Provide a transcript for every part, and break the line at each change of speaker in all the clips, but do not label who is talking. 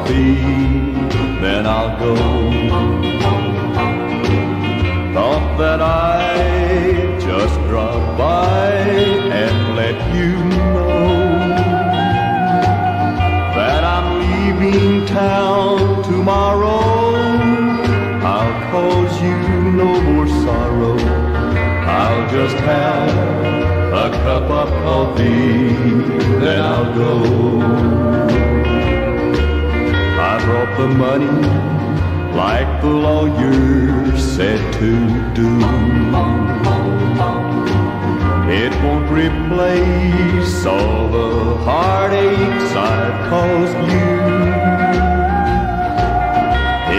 coffee, then I'll go. Thought that I'd just drop by and let you know that I'm leaving town tomorrow. I'll cause you no more sorrow. I'll just have a cup of coffee, then I'll go. I brought the money like the lawyer said to do. It won't replace all the heartaches I've caused you.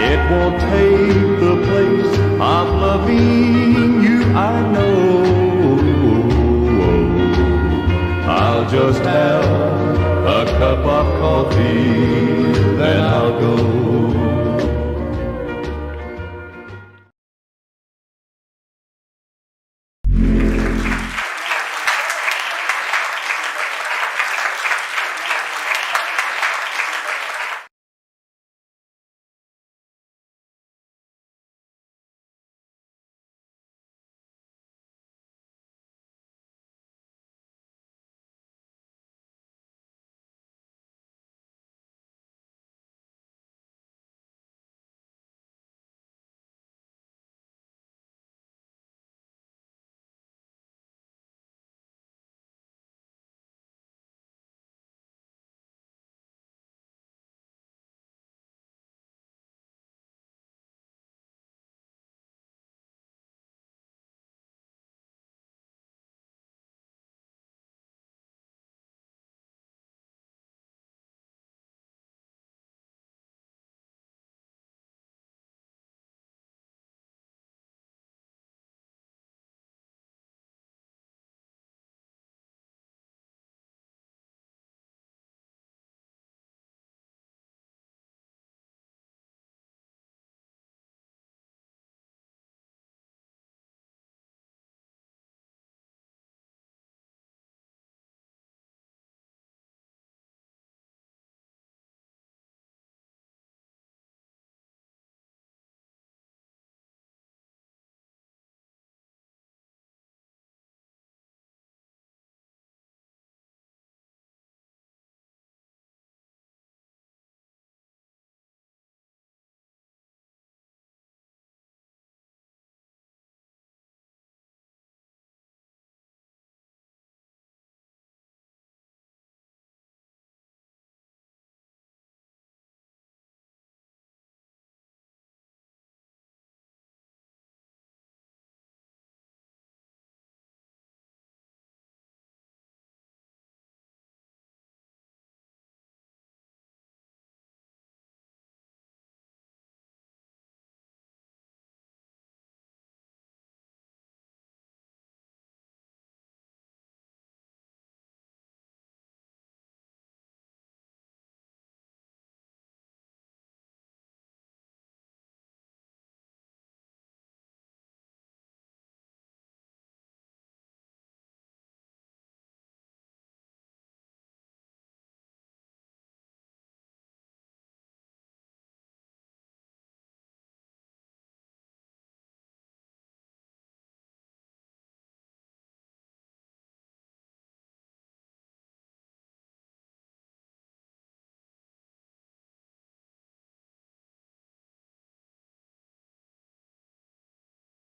It won't take the place of loving you, I know. I'll just have a cup of coffee, then I'll go.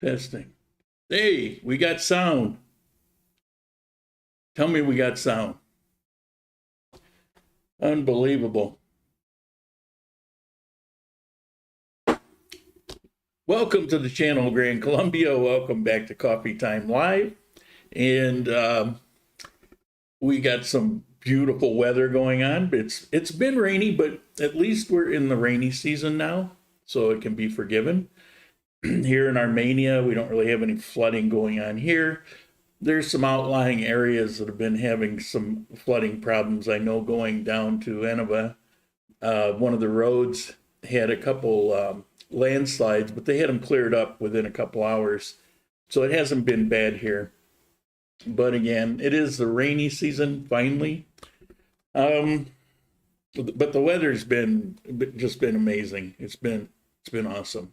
Testing. Hey, we got sound. Tell me we got sound. Unbelievable. Welcome to the channel, Grand Columbia. Welcome back to Coffee Time Live. And we got some beautiful weather going on. It's been rainy, but at least we're in the rainy season now, so it can be forgiven. Here in Armenia, we don't really have any flooding going on here. There's some outlying areas that have been having some flooding problems. I know going down to Eneva, one of the roads had a couple landslides, but they had them cleared up within a couple hours. So it hasn't been bad here. But again, it is the rainy season finally. but the weather's been just been amazing. It's been awesome.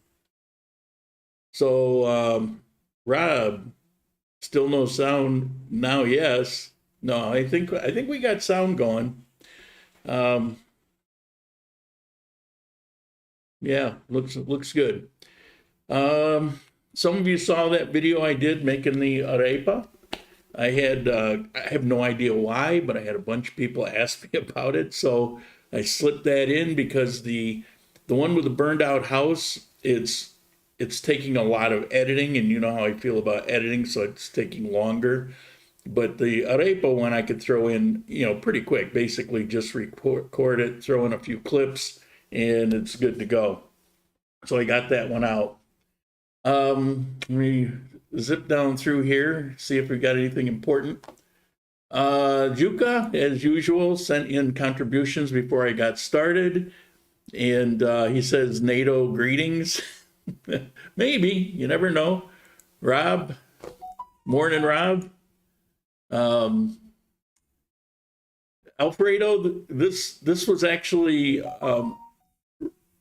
So Rob, still no sound now? Yes. No, I think we got sound going. Yeah, looks good. Some of you saw that video I did making the arepa. I have no idea why, but I had a bunch of people ask me about it, so I slipped that in because the one with the burned out house, it's taking a lot of editing, and you know how I feel about editing, so it's taking longer. But the arepa one I could throw in, pretty quick. Basically, just record it, throw in a few clips, and it's good to go. So I got that one out. Let me zip down through here, see if we got anything important. Juka, as usual, sent in contributions before I got started. And he says, NATO greetings. Maybe, you never know. Rob, morning, Rob. Alfredo, this was actually, I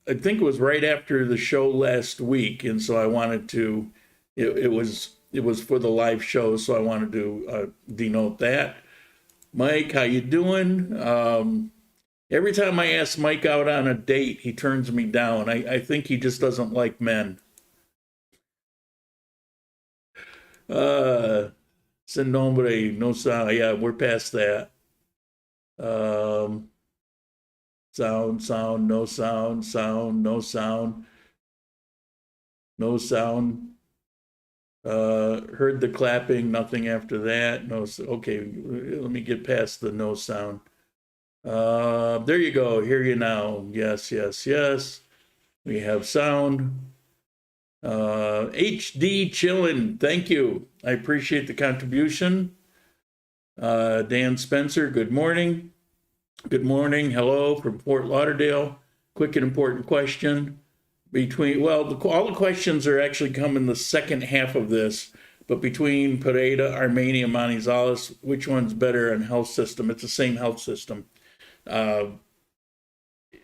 think it was right after the show last week, and so I wanted to, it was for the live show, so I wanted to denote that. Mike, how you doing? Every time I ask Mike out on a date, he turns me down. I think he just doesn't like men. Sin nombre, no sound. Yeah, we're past that. Sound, no sound, no sound. No sound. Heard the clapping, nothing after that. No, okay, let me get past the no sound. There you go, hear you now. Yes. We have sound. HD chillin', thank you. I appreciate the contribution. Dan Spencer, good morning. Good morning, hello from Fort Lauderdale. Quick and important question. All the questions are actually come in the second half of this, but between Pareda, Armenia, Manizales, which one's better on health system? It's the same health system.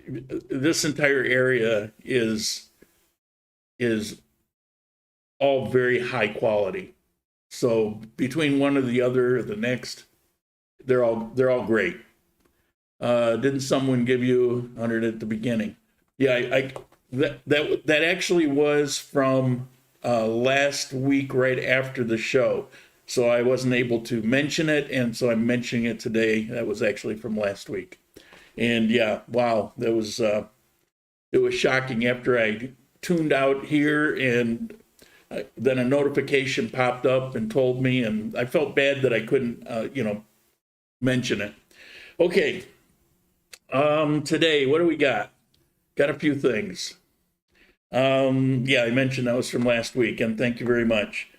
This entire area is all very high quality. So between one or the other or the next, they're all great. Didn't someone give you 100 at the beginning? Yeah, that actually was from last week, right after the show. So I wasn't able to mention it, and so I'm mentioning it today. That was actually from last week. And yeah, wow, that was it was shocking after I tuned out here, and then a notification popped up and told me, and I felt bad that I couldn't, mention it. Okay. Today, what do we got? Got a few things. Yeah, I mentioned that was from last week, and thank you very much.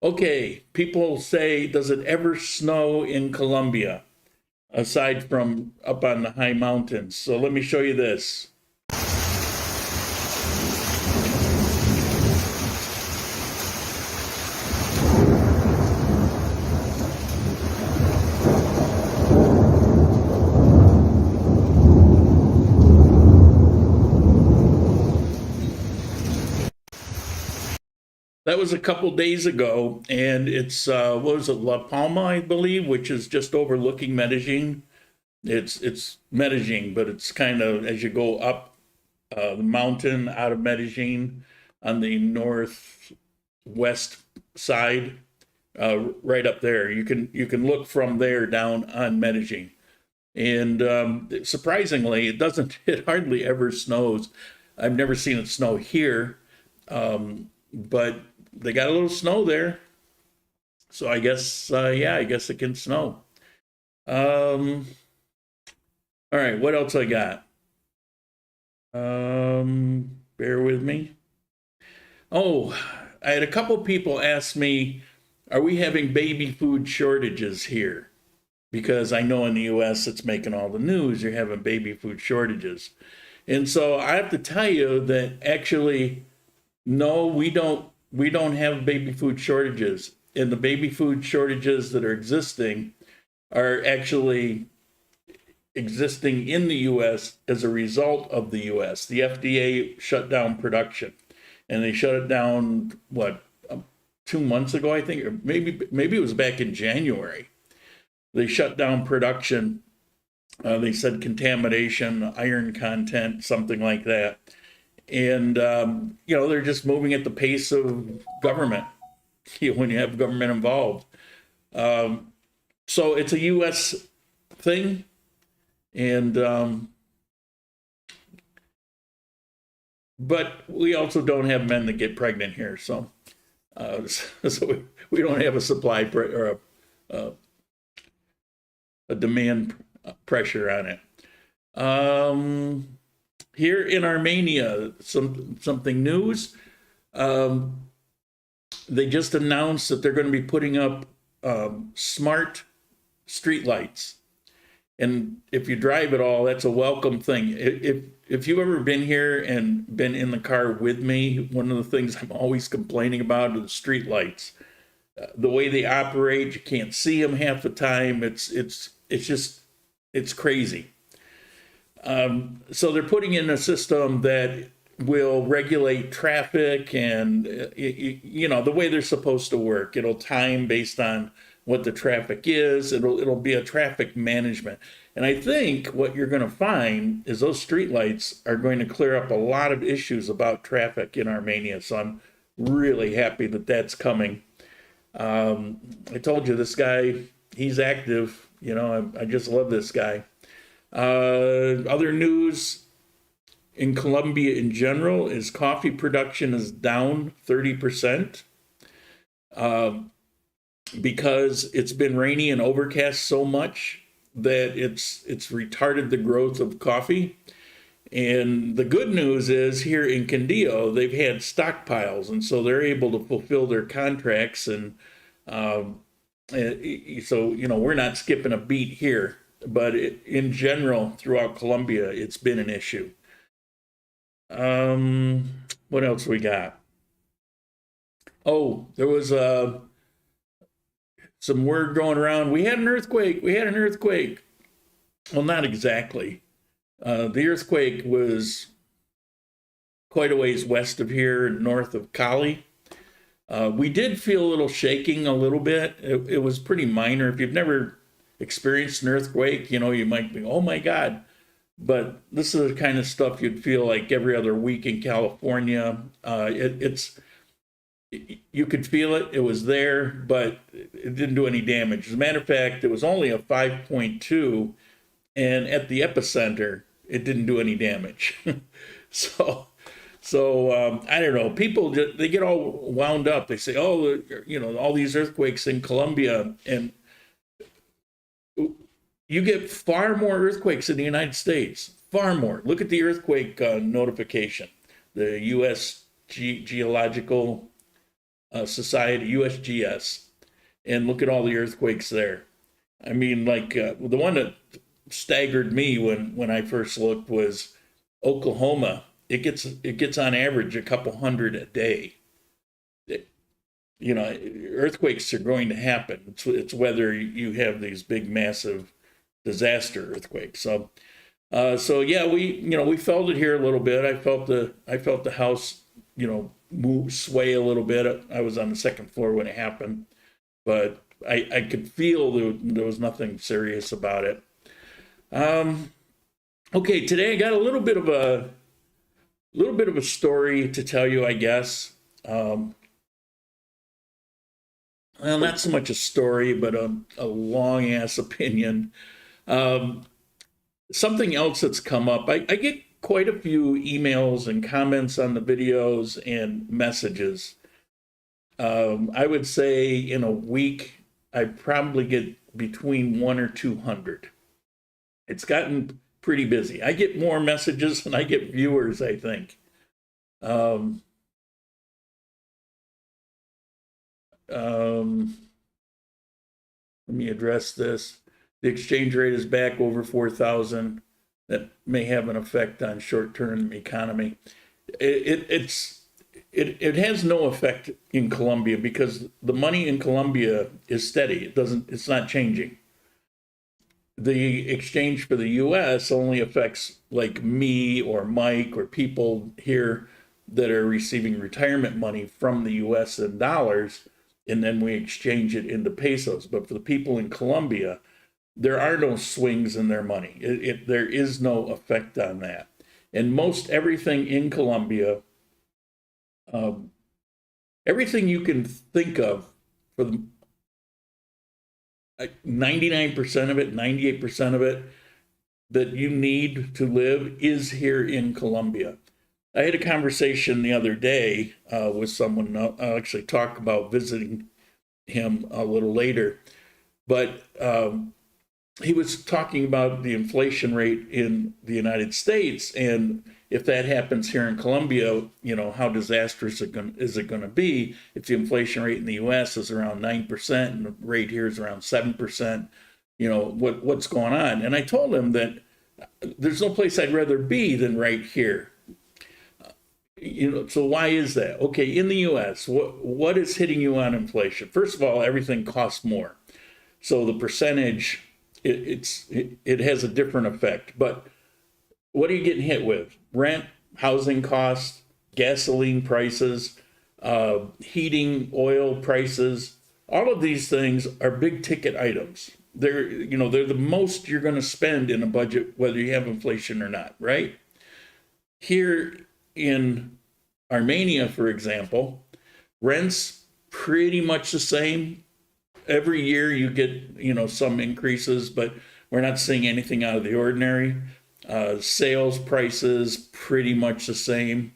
Okay, people say, does it ever snow in Colombia, aside from up on the high mountains? So let me show you this. That was a couple days ago, and it's what was it, La Palma, I believe, which is just overlooking Medellin. It's Medellin, but it's kind of as you go up the mountain out of Medellin on the northwest side, right up there. You can look from there down on Medellin, and surprisingly, it hardly ever snows. I've never seen it snow here, but they got a little snow there. So I guess, I guess it can snow. All right, what else I got? Bear with me. Oh, I had a couple people ask me, are we having baby food shortages here? Because I know in the US it's making all the news, you're having baby food shortages. And so I have to tell you that actually, no, we don't have baby food shortages. And the baby food shortages that are existing are actually existing in the U.S. as a result of the U.S. The FDA shut down production, and they shut it down, what, 2 months ago, I think, or maybe it was back in January. They shut down production. They said contamination, iron content, something like that. And, they're just moving at the pace of government when you have government involved. So it's a U.S. thing. And, but we also don't have men that get pregnant here. So, so we don't have a supply or a demand pressure on it. Here in Armenia, something news. They just announced that they're going to be putting up smart streetlights. And if you drive at all, that's a welcome thing. If you've ever been here and been in the car with me, one of the things I'm always complaining about are the street lights. The way they operate, you can't see them half the time. It's crazy. So they're putting in a system that will regulate traffic and, the way they're supposed to work. It'll time based on what the traffic is. It'll be a traffic management. And I think what you're going to find is those streetlights are going to clear up a lot of issues about traffic in Armenia. So I'm really happy that that's coming. I told you this guy, he's active. I just love this guy. Other news in Colombia in general is coffee production is down 30%. Because it's been rainy and overcast so much that it's retarded the growth of coffee. And the good news is here in Quindío, they've had stockpiles, and so they're able to fulfill their contracts. And so, we're not skipping a beat here, but in general, throughout Colombia, it's been an issue. What else we got? Oh, there was some word going around. We had an earthquake. Well, not exactly. The earthquake was quite a ways west of here, north of Cali. We did feel a little shaking a little bit. It was pretty minor. If you've never experienced an earthquake, you might be, oh my God. But this is the kind of stuff you'd feel like every other week in California. You could feel it. It was there, but it didn't do any damage. As a matter of fact, it was only a 5.2, and at the epicenter, it didn't do any damage. So I don't know. People they get all wound up. They say, "Oh, all these earthquakes in Colombia," and you get far more earthquakes in the United States. Far more. Look at the earthquake notification. The U.S. Geological Society, USGS, and look at all the earthquakes there. I mean, like the one that staggered me when I first looked was Oklahoma. It gets on average a couple hundred a day. Earthquakes are going to happen. It's whether you have these big, massive disaster earthquakes. So yeah, we felt it here a little bit. I felt the house, sway a little bit. I was on the second floor when it happened, but I could feel there was nothing serious about it. Okay, today I got a little bit of a story to tell you, I guess. Well, not so much a story, but a long ass opinion. Something else that's come up. I get quite a few emails and comments on the videos and messages. I would say in a week, I probably get between 100 or 200. It's gotten pretty busy. I get more messages than I get viewers, I think. Let me address this. The exchange rate is back over 4,000. That may have an effect on short-term economy. It has no effect in Colombia because the money in Colombia is steady. It's not changing. the exchange for the US only affects like me or Mike or people here that are receiving retirement money from the US in dollars, and then we exchange it into pesos. But for the people in Colombia, there are no swings in their money. There is no effect on that. And most everything in Colombia, everything you can think of for the 99% of it, 98% of it that you need to live is here in Colombia. I had a conversation the other day with someone. I'll actually talk about visiting him a little later, but he was talking about the inflation rate in the United States, and if that happens here in Colombia, you know, how disastrous is it going to be if the inflation rate in the U.S. is around 9% and the rate here is around 7%? You know, what's going on? And I told him that there's no place I'd rather be than right here. You know, so why is that? Okay, in the U.S., what is hitting you on inflation? First of all, everything costs more, so the percentage it has a different effect. But what are you getting hit with? Rent, housing costs, gasoline prices, heating oil prices. All of these things are big ticket items. They're the most you're going to spend in a budget, whether you have inflation or not, right? Here in Armenia, for example, rent's pretty much the same. Every year you get, some increases, but we're not seeing anything out of the ordinary. Sales prices, pretty much the same.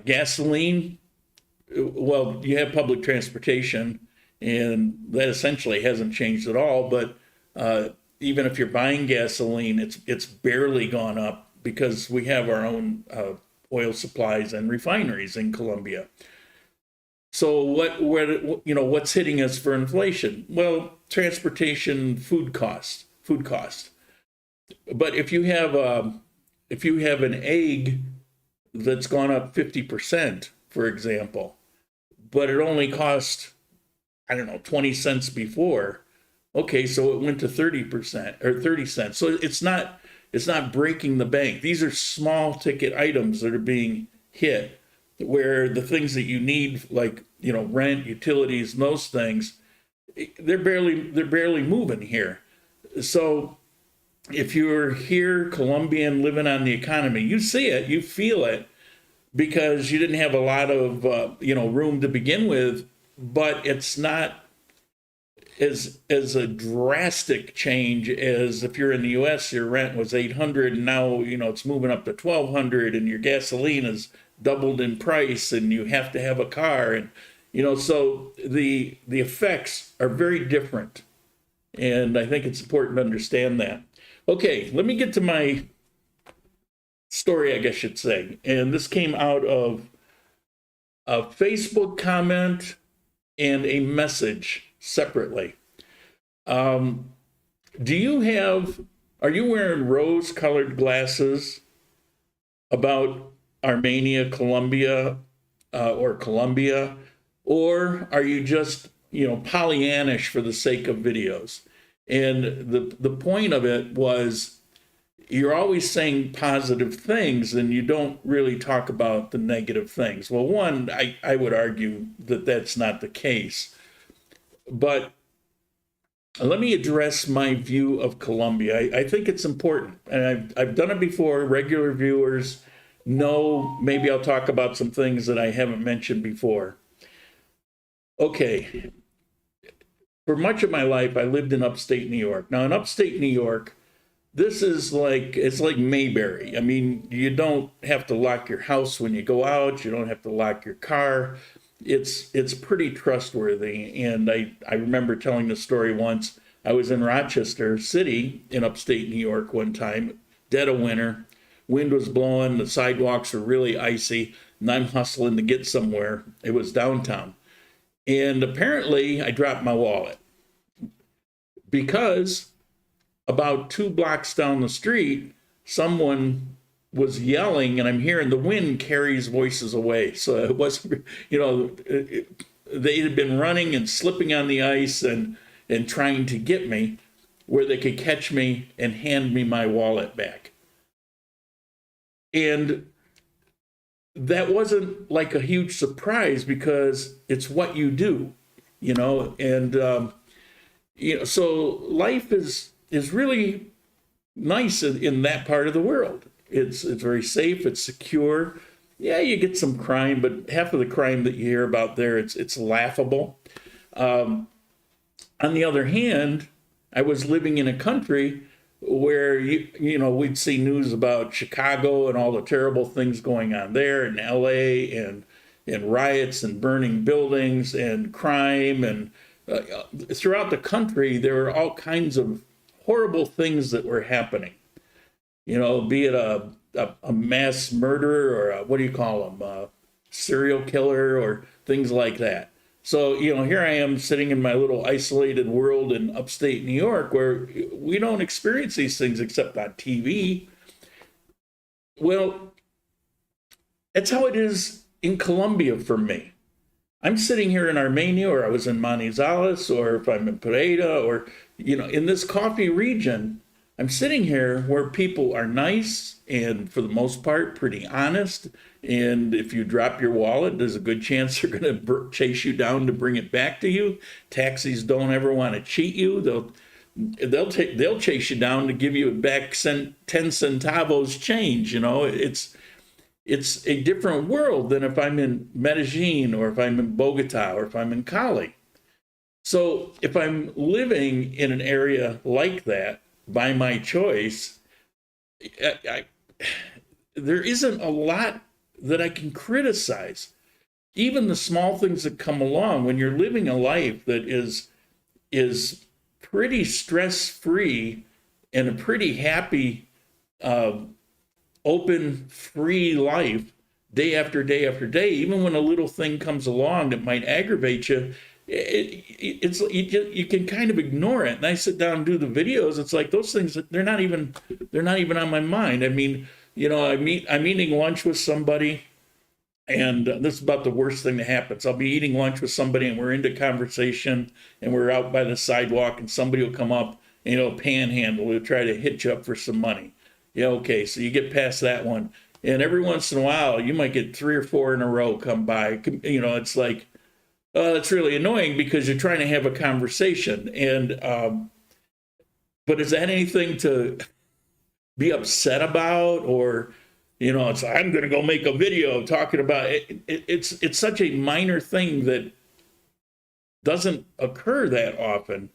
Gasoline, well, you have public transportation, and that essentially hasn't changed at all. But even if you're buying gasoline, it's barely gone up because we have our own oil supplies and refineries in Colombia. So what's hitting us for inflation? Well, transportation, food cost. But if you have an egg that's gone up 50%, for example, but it only cost, 20 cents before, okay, so it went to 30% or 30 cents. So it's not breaking the bank. These are small ticket items that are being hit, where the things that you need, like, rent, utilities, and those things, they're barely moving here. So if you're here, Colombian, living on the economy, you see it, you feel it, because you didn't have a lot of room to begin with. But it's not as a drastic change as if you're in the U.S. Your rent was $800, and now it's moving up to $1,200, and your gasoline is doubled in price, and you have to have a car, and so the effects are very different, and I think it's important to understand that. Okay, let me get to my story, I guess I should say, and this came out of a Facebook comment and a message separately. Are you wearing rose-colored glasses about Armenia, Colombia, or Colombia, or are you just, Pollyannish for the sake of videos? And the point of it was, you're always saying positive things and you don't really talk about the negative things. Well, one, I would argue that that's not the case. But let me address my view of Colombia. I think it's important, and I've done it before. Regular viewers know maybe I'll talk about some things that I haven't mentioned before. Okay. For much of my life, I lived in upstate New York. Now, in upstate New York, it's like Mayberry. I mean, you don't have to lock your house when you go out. You don't have to lock your car. It's pretty trustworthy. And I remember telling the story once. I was in Rochester City in upstate New York one time, dead of winter. Wind was blowing. The sidewalks were really icy. And I'm hustling to get somewhere. It was downtown. And apparently, I dropped my wallet because about 2 blocks down the street, someone was yelling, and I'm hearing the wind carries voices away. So it was, they had been running and slipping on the ice, and and trying to get me where they could catch me and hand me my wallet back. And that wasn't like a huge surprise because it's what you do, you know, and, you know, so life is really nice in that part of the world. It's very safe, it's secure. Yeah, you get some crime, but half of the crime that you hear about there, it's laughable. On the other hand, I was living in a country where you know we'd see news about Chicago and all the terrible things going on there, and LA and riots and burning buildings and crime, and throughout the country there were all kinds of horrible things that were happening. You know, be it a mass murder or a, what do you call them, a serial killer or things like that. So, you know, here I am sitting in my little isolated world in upstate New York where we don't experience these things except on TV. Well, that's how it is in Colombia for me. I'm sitting here in Armenia, or I was in Manizales, or if I'm in Pereira, or, you know, in this coffee region, I'm sitting here where people are nice and for the most part pretty honest. And if you drop your wallet, there's a good chance they're going to chase you down to bring it back to you. Taxis don't ever want to cheat you. They'll chase you down to give you back 10 centavos change. You know, it's a different world than if I'm in Medellin or if I'm in Bogota or if I'm in Cali. So if I'm living in an area like that by my choice, there isn't a lot that I can criticize. Even the small things that come along when you're living a life that is pretty stress-free and a pretty happy, open, free life day after day after day. Even when a little thing comes along that might aggravate you, you can kind of ignore it. And I sit down and do the videos. It's like those things, they're not even on my mind. I mean, you know, I'm eating lunch with somebody, and this is about the worst thing that happens. I'll be eating lunch with somebody, and we're into conversation, and we're out by the sidewalk, and somebody will come up, and, you know, panhandle, will try to hit you up for some money. Yeah, okay, so you get past that one, and every once in a while, you might get 3 or 4 in a row come by. You know, it's like, it's really annoying because you're trying to have a conversation, and but is that anything to be upset about? Or, you know, it's I'm going to go make a video talking about it. It's such a minor thing that doesn't occur that often.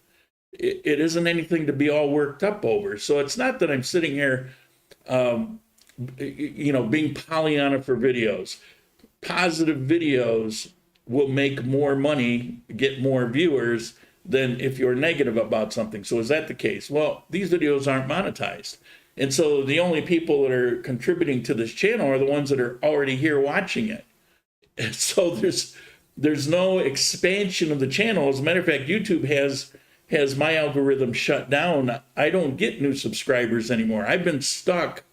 It isn't anything to be all worked up over. So it's not that I'm sitting here, you know, being Pollyanna for videos. Positive videos will make more money, get more viewers than if you're negative about something. So is that the case? Well, these videos aren't monetized. And so the only people that are contributing to this channel are the ones that are already here watching it. And so there's no expansion of the channel. As a matter of fact, YouTube has my algorithm shut down. I don't get new subscribers anymore. I've been stuck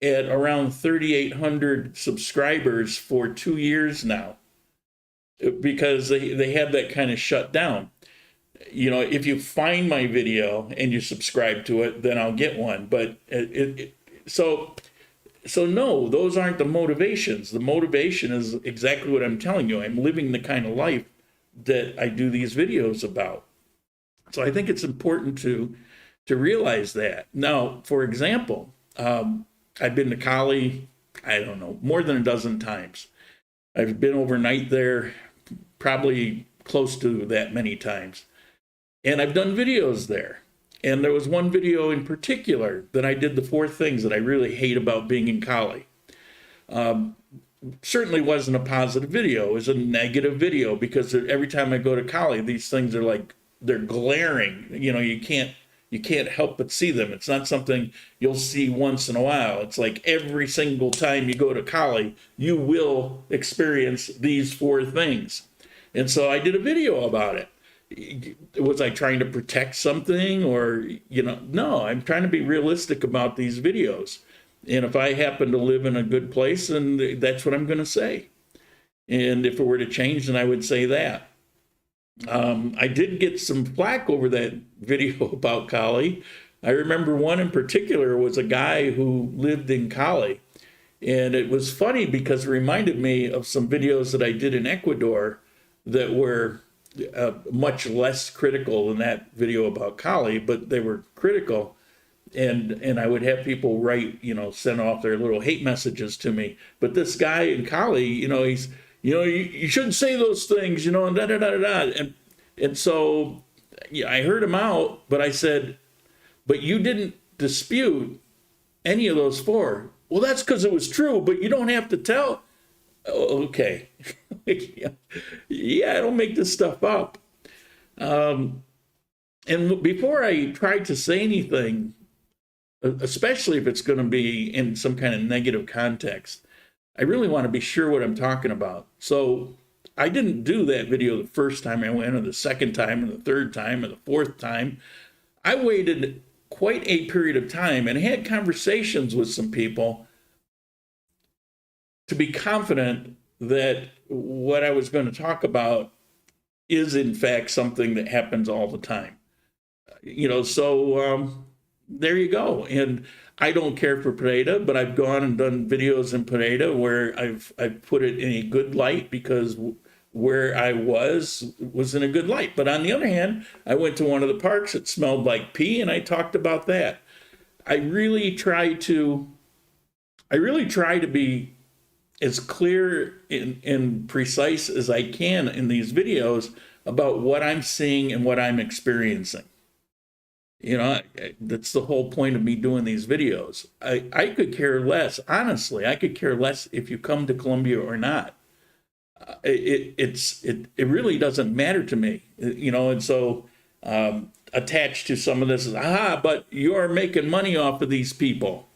at around 3,800 subscribers for 2 years now because they have that kind of shut down. You know, if you find my video and you subscribe to it, then I'll get one. But so no, those aren't the motivations. The motivation is exactly what I'm telling you. I'm living the kind of life that I do these videos about. So I think it's important to realize that. Now, for example, I've been to Cali, I don't know, more than a dozen times. I've been overnight there probably close to that many times. And I've done videos there. And there was one video in particular that I did the 4 things that I really hate about being in Cali. Certainly wasn't a positive video. It was a negative video because every time I go to Cali, these things are like, they're glaring. You know, you can't help but see them. It's not something you'll see once in a while. It's like every single time you go to Cali, you will experience these 4 things. And so I did a video about it. Was I trying to protect something, or, you know, no, I'm trying to be realistic about these videos. And if I happen to live in a good place, then that's what I'm going to say. And if it were to change, then I would say that. I did get some flack over that video about Cali. I remember one in particular was a guy who lived in Cali. And it was funny because it reminded me of some videos that I did in Ecuador that were much less critical than that video about Cali, but they were critical. And I would have people write, send off their little hate messages to me. But this guy in Cali, he's, you shouldn't say those things, and da da da da da. And so yeah, I heard him out, but I said, but you didn't dispute any of those four. Well, that's because it was true, but you don't have to tell. Oh, okay. Yeah, I don't make this stuff up. And before I try to say anything, especially if it's going to be in some kind of negative context, I really want to be sure what I'm talking about. So I didn't do that video the first time I went, or the second time, or the third time, or the fourth time. I waited quite a period of time and had conversations with some people to be confident that what I was going to talk about is in fact something that happens all the time. So there you go. And I don't care for Pereira, but I've gone and done videos in Pereira where I've put it in a good light because where I was in a good light. But on the other hand, I went to one of the parks that smelled like pee, and I talked about that. I really try to be as clear and precise as I can in these videos about what I'm seeing and what I'm experiencing. That's the whole point of me doing these videos. I could care less, honestly. I could care less if you come to Colombia or not. It really doesn't matter to me, and so attached to some of this is, but you're making money off of these people.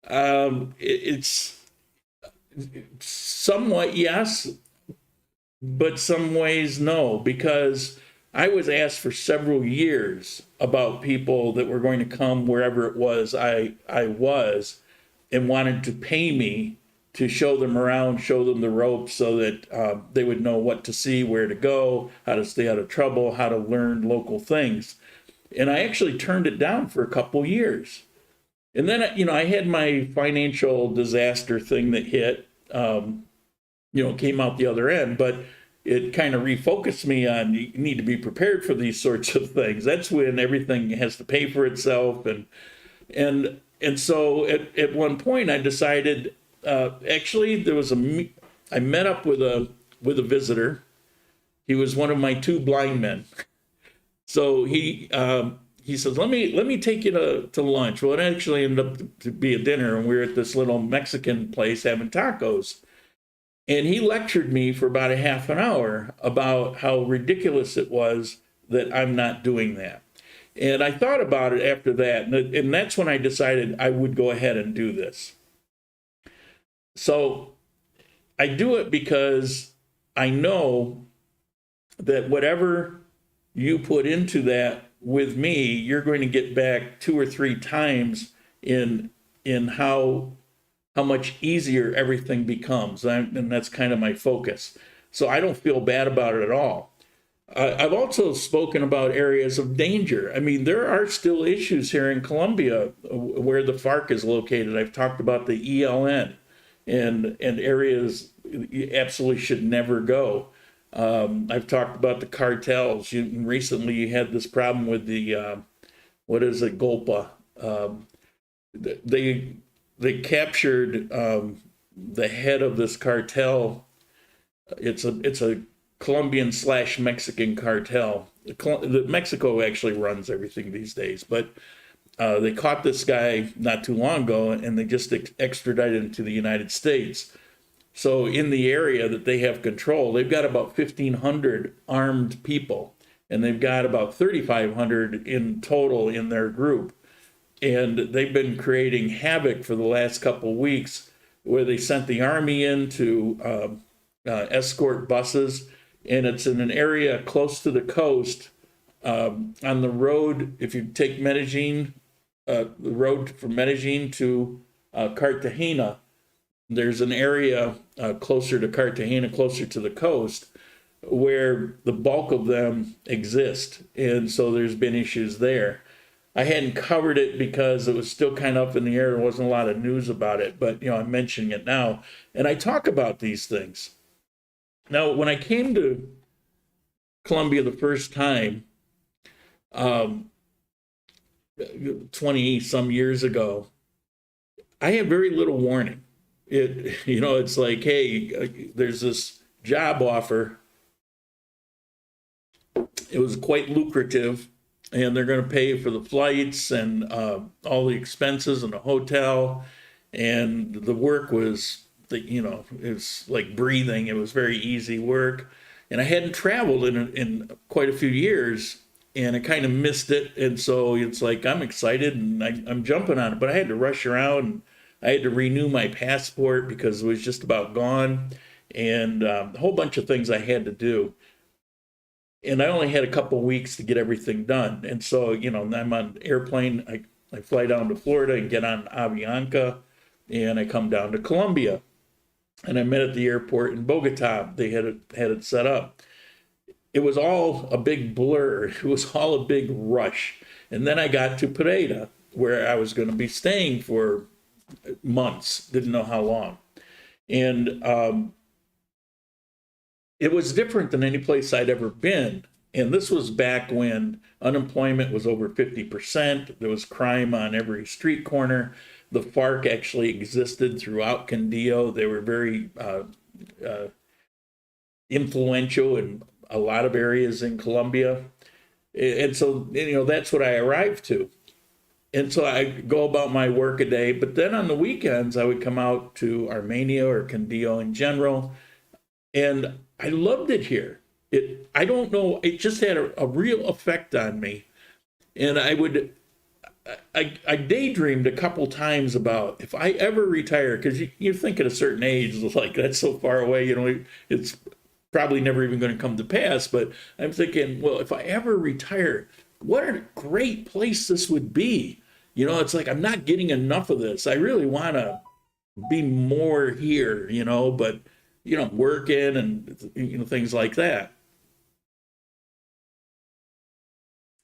It's somewhat yes, but some ways no, because I was asked for several years about people that were going to come wherever it was I was and wanted to pay me to show them around, show them the ropes so that they would know what to see, where to go, how to stay out of trouble, how to learn local things. And I actually turned it down for a couple years. And then, I had my financial disaster thing that hit, came out the other end, but it kind of refocused me on you need to be prepared for these sorts of things. That's when everything has to pay for itself. And so at one point I decided, actually I met up with a visitor. He was one of my two blind men. So he says, let me take you to lunch. Well, it actually ended up to be a dinner, and we were at this little Mexican place having tacos. And he lectured me for about a half an hour about how ridiculous it was that I'm not doing that. And I thought about it after that, and that's when I decided I would go ahead and do this. So I do it because I know that whatever you put into that with me, you're going to get back 2 or 3 times in how much easier everything becomes. And that's kind of my focus. So I don't feel bad about it at all. I've also spoken about areas of danger. I mean, there are still issues here in Colombia where the FARC is located. I've talked about the ELN and areas you absolutely should never go. I've talked about the cartels. Recently you had this problem with the, GOPA. They captured the head of this cartel. It's a Colombian/Mexican cartel. Mexico actually runs everything these days, but they caught this guy not too long ago, and they just extradited him to the United States. So in the area that they have control, they've got about 1,500 armed people, and they've got about 3,500 in total in their group. And they've been creating havoc for the last couple of weeks, where they sent the army in to escort buses. And it's in an area close to the coast, on the road. If you take Medellin, the road from Medellin to Cartagena, there's an area closer to Cartagena, closer to the coast, where the bulk of them exist. And so there's been issues there. I hadn't covered it because it was still kind of up in the air. There wasn't a lot of news about it, but I'm mentioning it now. And I talk about these things. Now, when I came to Colombia the first time, 20 some years ago, I had very little warning. It's like, hey, there's this job offer. It was quite lucrative, and they're going to pay for the flights and all the expenses and the hotel. And the work was, it's like breathing. It was very easy work. And I hadn't traveled in quite a few years, and I kind of missed it. And so it's like, I'm excited and I'm jumping on it, but I had to rush around. And I had to renew my passport because it was just about gone, and a whole bunch of things I had to do. And I only had a couple of weeks to get everything done. And so, I'm on an airplane. I fly down to Florida and get on Avianca, and I come down to Colombia. And I met at the airport in Bogota. They had it set up. It was all a big blur. It was all a big rush. And then I got to Pereira, where I was going to be staying for months, didn't know how long. And it was different than any place I'd ever been. And this was back when unemployment was over 50%. There was crime on every street corner. The FARC actually existed throughout Quindío. They were very influential in a lot of areas in Colombia. And so, that's what I arrived to. And so I go about my work a day, but then on the weekends, I would come out to Armenia or Quindío in general. And I loved it here. I don't know, it just had a real effect on me. And I daydreamed a couple times about if I ever retire, because you think at a certain age, like that's so far away, it's probably never even going to come to pass. But I'm thinking, well, if I ever retire, what a great place this would be. It's like, I'm not getting enough of this. I really want to be more here, but, working and, things like that.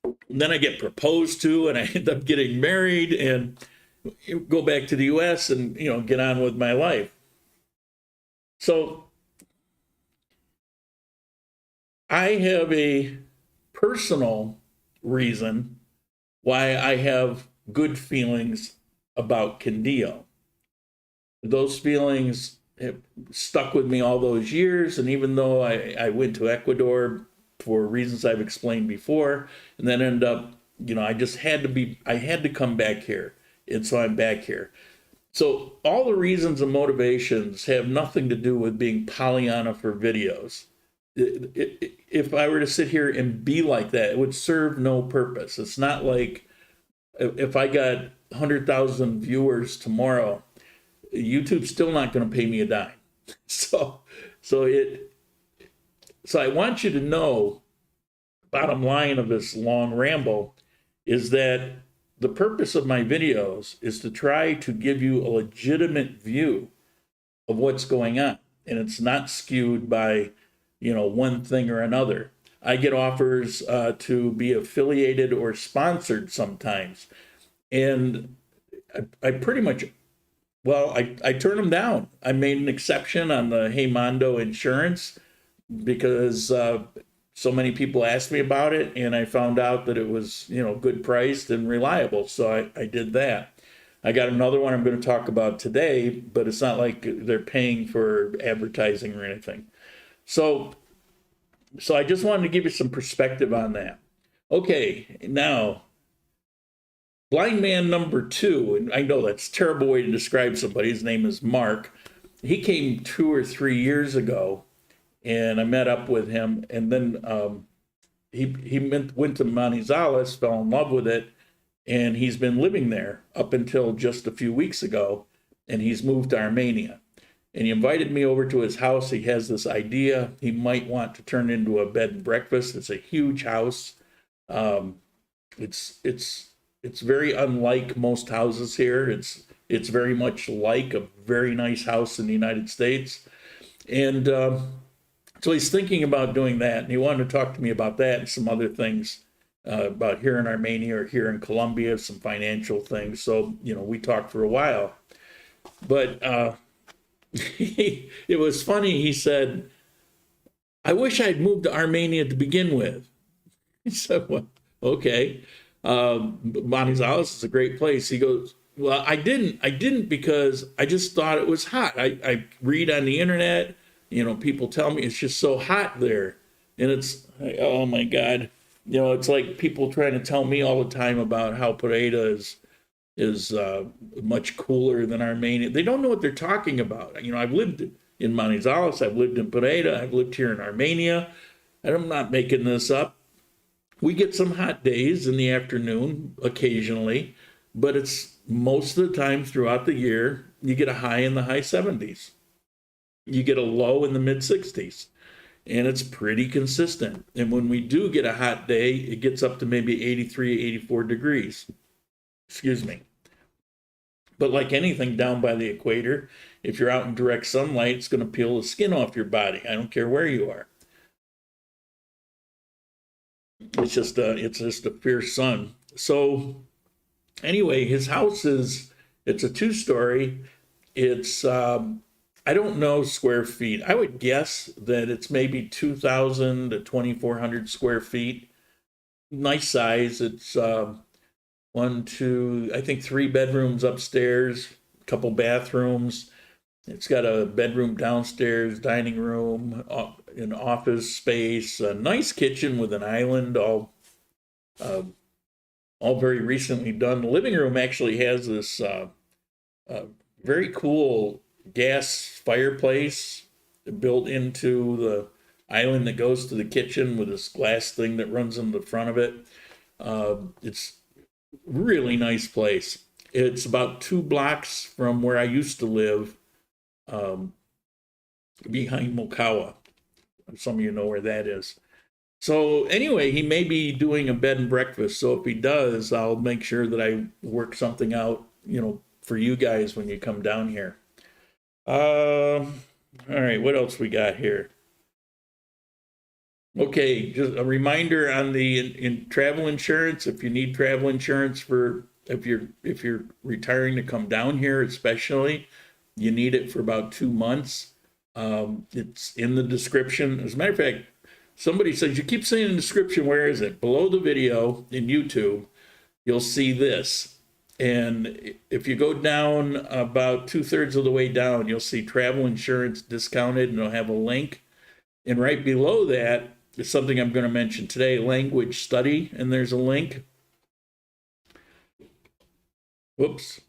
And then I get proposed to, and I end up getting married and go back to the U.S. and, get on with my life. So I have a personal reason why I have good feelings about Quindío. Those feelings have stuck with me all those years, and even though I went to Ecuador for reasons I've explained before, and then ended up, I had to come back here, and so I'm back here. So all the reasons and motivations have nothing to do with being Pollyanna for videos. If I were to sit here and be like that, it would serve no purpose. It's not like if I got 100,000 viewers tomorrow, YouTube's still not going to pay me a dime. So I want you to know, bottom line of this long ramble is that the purpose of my videos is to try to give you a legitimate view of what's going on. And it's not skewed by, one thing or another. I get offers to be affiliated or sponsored sometimes. And I pretty much, I turn them down. I made an exception on the Hey Mondo insurance because so many people asked me about it, and I found out that it was, good priced and reliable. So I did that. I got another one I'm going to talk about today, but it's not like they're paying for advertising or anything. So I just wanted to give you some perspective on that. Okay, now, blind man number 2, and I know that's a terrible way to describe somebody. His name is Mark. He came 2 or 3 years ago, and I met up with him, and then he went to Manizales, fell in love with it, and he's been living there up until just a few weeks ago, and he's moved to Armenia. And he invited me over to his house. He has this idea he might want to turn into a bed and breakfast. It's a huge house. It's very unlike most houses here. It's very much like a very nice house in the United States. And So he's thinking about doing that, and he wanted to talk to me about that and some other things about here in Armenia or here in Colombia, some financial things. So, you know, we talked for a while. But it was funny. He said, I wish I'd moved to Armenia to begin with. He said, well, okay. Manizales is a great place. He goes, well, I didn't because I just thought it was hot. I read on the internet, you know, people tell me it's just so hot there. And it's, oh my God. You know, it's like people trying to tell me all the time about how Pareda is much cooler than Armenia. They don't know what they're talking about. You know, I've lived in Manizales, I've lived in Pareda, I've lived here in Armenia, and I'm not making this up. We get some hot days in the afternoon occasionally, but it's most of the time throughout the year, you get a high in the high 70s. You get a low in the mid 60s, and it's pretty consistent. And when we do get a hot day, it gets up to maybe 83, 84 degrees. Excuse me. But like anything down by the equator, if you're out in direct sunlight, it's going to peel the skin off your body. I don't care where you are. It's just a fierce sun. So anyway, his house it's a 2-story. It's I don't know square feet. I would guess that it's maybe 2,000 to 2,400 square feet. Nice size. It's 1, 2, I think 3 bedrooms upstairs, a couple bathrooms. It's got a bedroom downstairs, dining room, an office space, a nice kitchen with an island, all very recently done. The living room actually has this very cool gas fireplace built into the island that goes to the kitchen with this glass thing that runs in the front of it. It's really nice place. It's about 2 blocks from where I used to live, behind Mokawa. Some of you know where that is. So anyway, he may be doing a bed and breakfast. So if he does, I'll make sure that I work something out, you know, for you guys when you come down here. All right, what else we got here? Okay, just a reminder on the in travel insurance. If you need travel insurance for if you're retiring to come down here, especially, you need it for about 2 months. It's in the description. As a matter of fact, somebody says, you keep saying in the description, where is it? Below the video in YouTube, you'll see this. And if you go down about 2/3 of the way down, you'll see travel insurance discounted, and it'll have a link. And right below that is something I'm going to mention today, language study, and there's a link. Whoops.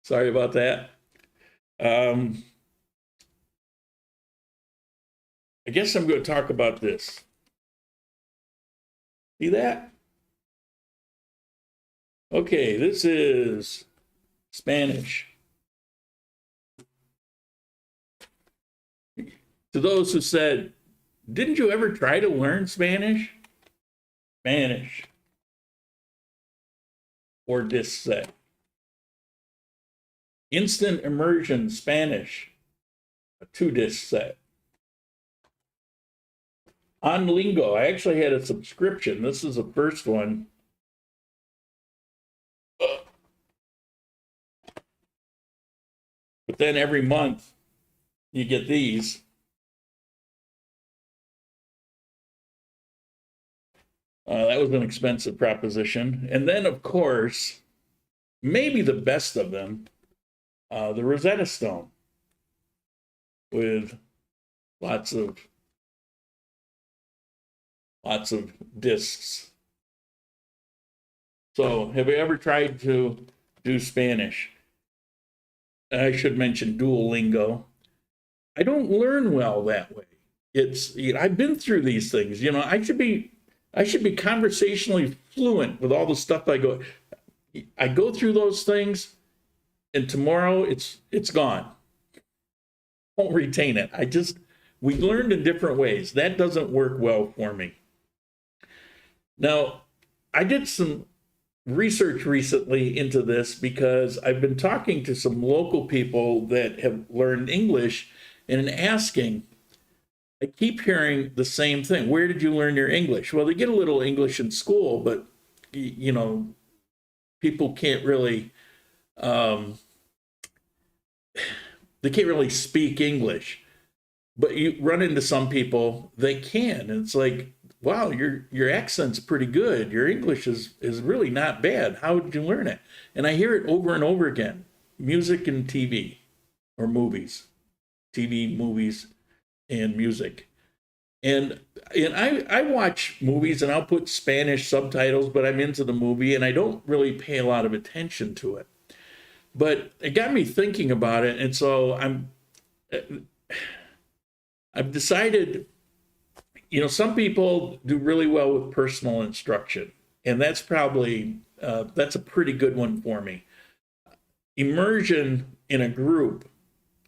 Sorry about that. I guess I'm going to talk about this. See that? Okay, this is Spanish. To those who said, didn't you ever try to learn Spanish? Spanish. Or disc set. Instant immersion Spanish, a 2-disc set. On Lingo, I actually had a subscription. This is the first one. But then every month you get these. That was an expensive proposition. And then, of course, maybe the best of them, the Rosetta Stone, with lots of discs. So, have you ever tried to do Spanish? I should mention Duolingo. I don't learn well that way. I've been through these things. You know, I should be conversationally fluent with all the stuff I go through those things, and tomorrow it's gone. Won't retain it. We learned in different ways. That doesn't work well for me. Now, I did some research recently into this because I've been talking to some local people that have learned English and asking, I keep hearing the same thing. Where did you learn your English? Well, they get a little English in school, but you know, people can't really, they can't really speak English. But you run into some people, they can. And it's like, wow, your accent's pretty good. Your English is really not bad. How did you learn it? And I hear it over and over again. Music and TV or movies. TV, movies, and music. And I watch movies and I'll put Spanish subtitles, but I'm into the movie and I don't really pay a lot of attention to it. But it got me thinking about it, and so I've decided, you know, some people do really well with personal instruction, and that's probably, that's a pretty good one for me. Immersion in a group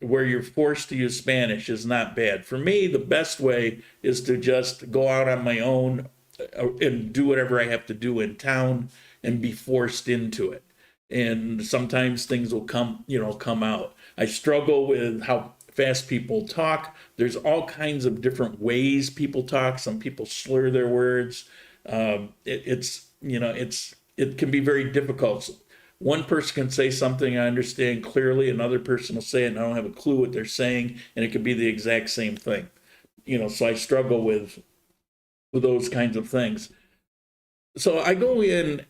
where you're forced to use Spanish is not bad. For me, the best way is to just go out on my own and do whatever I have to do in town and be forced into it. And sometimes things will come out. I struggle with how fast people talk. There's all kinds of different ways people talk. Some people slur their words. It can be very difficult. One person can say something I understand clearly, another person will say it and I don't have a clue what they're saying, and it could be the exact same thing. So I struggle with those kinds of things. So I go in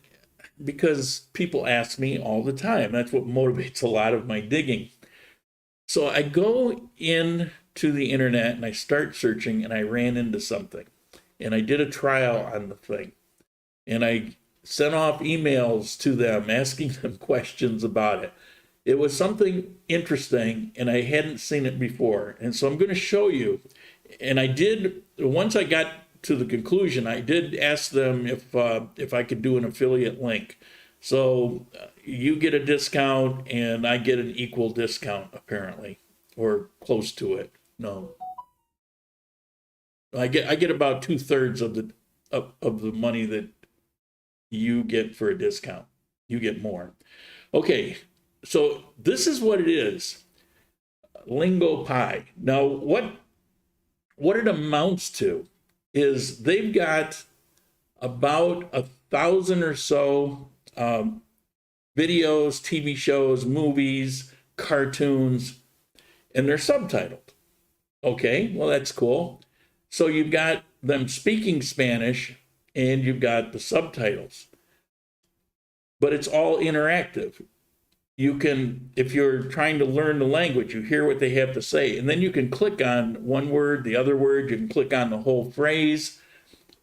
because people ask me all the time. That's what motivates a lot of my digging. So I go in to the internet and I start searching, and I ran into something, and I did a trial on the thing, and I sent off emails to them asking them questions about it. It was something interesting and I hadn't seen it before. And so I'm going to show you. And I did, once I got to the conclusion, I did ask them if I could do an affiliate link. So you get a discount and I get an equal discount, apparently, or close to it. No, I get about 2/3 of the money that you get for a discount. You get more. Okay, so this is what it is. Lingo Pi. Now, what it amounts to is they've got about 1,000 or so videos, TV shows, movies, cartoons, and they're subtitled. Okay, well, that's cool. So you've got them speaking Spanish and you've got the subtitles, but it's all interactive. You can, if you're trying to learn the language, you hear what they have to say, and then you can click on one word, the other word, you can click on the whole phrase,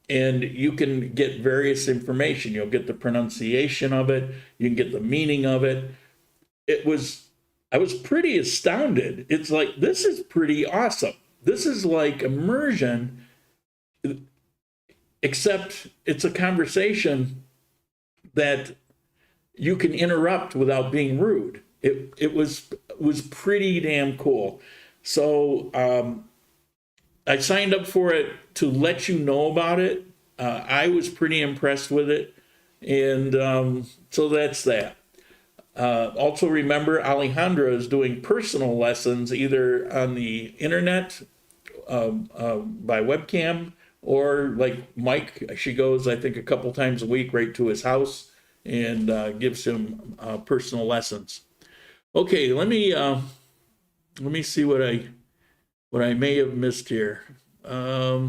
and you can get various information. You'll get the pronunciation of it, you can get the meaning of it. I was pretty astounded. It's like, this is pretty awesome. This is like immersion, except it's a conversation that you can interrupt without being rude. It was pretty damn cool. So I signed up for it to let you know about it. I was pretty impressed with it. And so that's that. Also remember, Alejandra is doing personal lessons either on the internet by webcam, or like Mike, she goes, I think, a couple times a week right to his house and gives him personal lessons. Okay, let me see what I may have missed here. I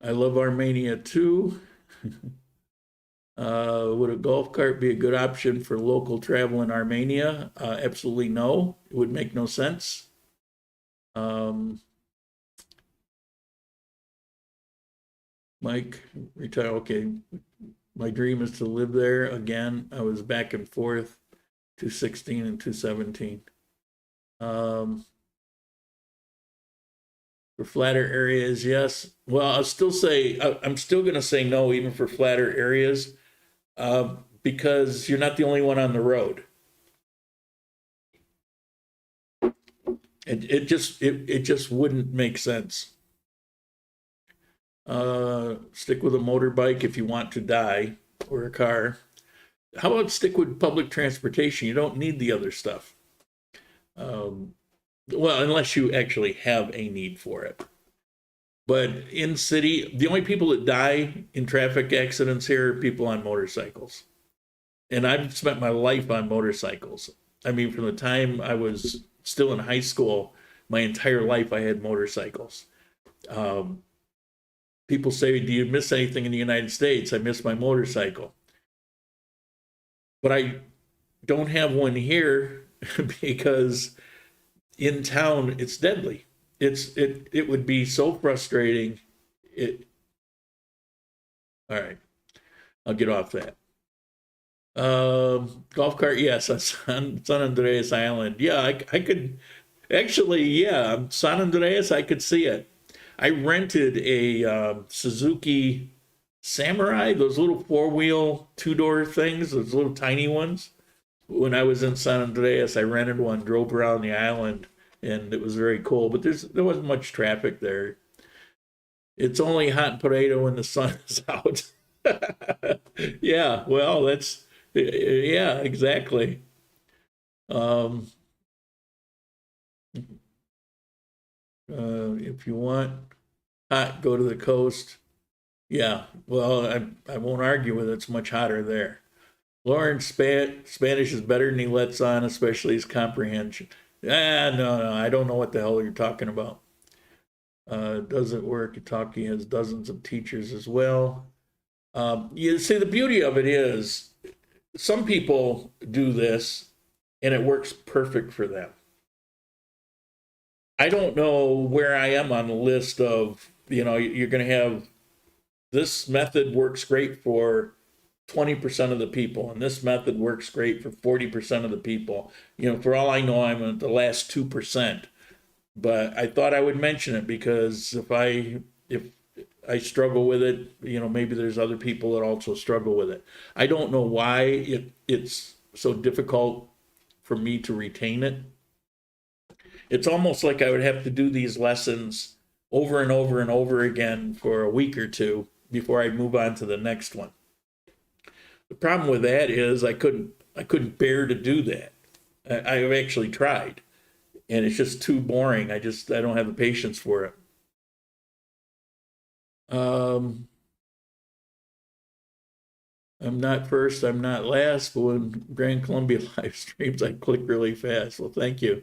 love Armenia too. Would a golf cart be a good option for local travel in Armenia? Absolutely no. It would make no sense. Mike, retire. Okay. My dream is to live there again. I was back and forth, 2016 and 2017. For flatter areas, yes. Well, I'll still say, I'm still going to say no, even for flatter areas, because you're not the only one on the road. It just wouldn't make sense. Stick with a motorbike if you want to die, or a car. How about stick with public transportation? You don't need the other stuff. Well, unless you actually have a need for it. But in city, the only people that die in traffic accidents here are people on motorcycles. And I've spent my life on motorcycles. I mean, from the time I was still in high school, my entire life I had motorcycles. People say, do you miss anything in the United States? I miss my motorcycle. But I don't have one here because in town it's deadly. It would be so frustrating. All right, I'll get off that. Golf cart, yes, on San Andreas Island. Yeah, I could actually, yeah, San Andreas, I could see it. I rented a Suzuki Samurai, those little four-wheel, two-door things, those little tiny ones. When I was in San Andreas, I rented one, drove around the island, and it was very cool. But there wasn't much traffic there. It's only hot and Pareto when the sun is out. Yeah, well, that's, yeah, exactly. If you want hot, go to the coast. Yeah, well, I won't argue with it. It's much hotter there. Lauren, Spanish is better than he lets on, especially his comprehension. No, I don't know what the hell you're talking about. Does it work? Italki has dozens of teachers as well. You see, the beauty of it is some people do this and it works perfect for them. I don't know where I am on the list of, you're going to have this method works great for 20% of the people, and this method works great for 40% of the people. For all I know, I'm at the last 2%. But I thought I would mention it because if I struggle with it, maybe there's other people that also struggle with it. I don't know why it's so difficult for me to retain it. It's almost like I would have to do these lessons over and over and over again for a week or two before I move on to the next one. The problem with that is I couldn't bear to do that. I've actually tried, and it's just too boring. I don't have the patience for it. I'm not first, I'm not last, but when Grand Columbia live streams, I click really fast. Well, thank you.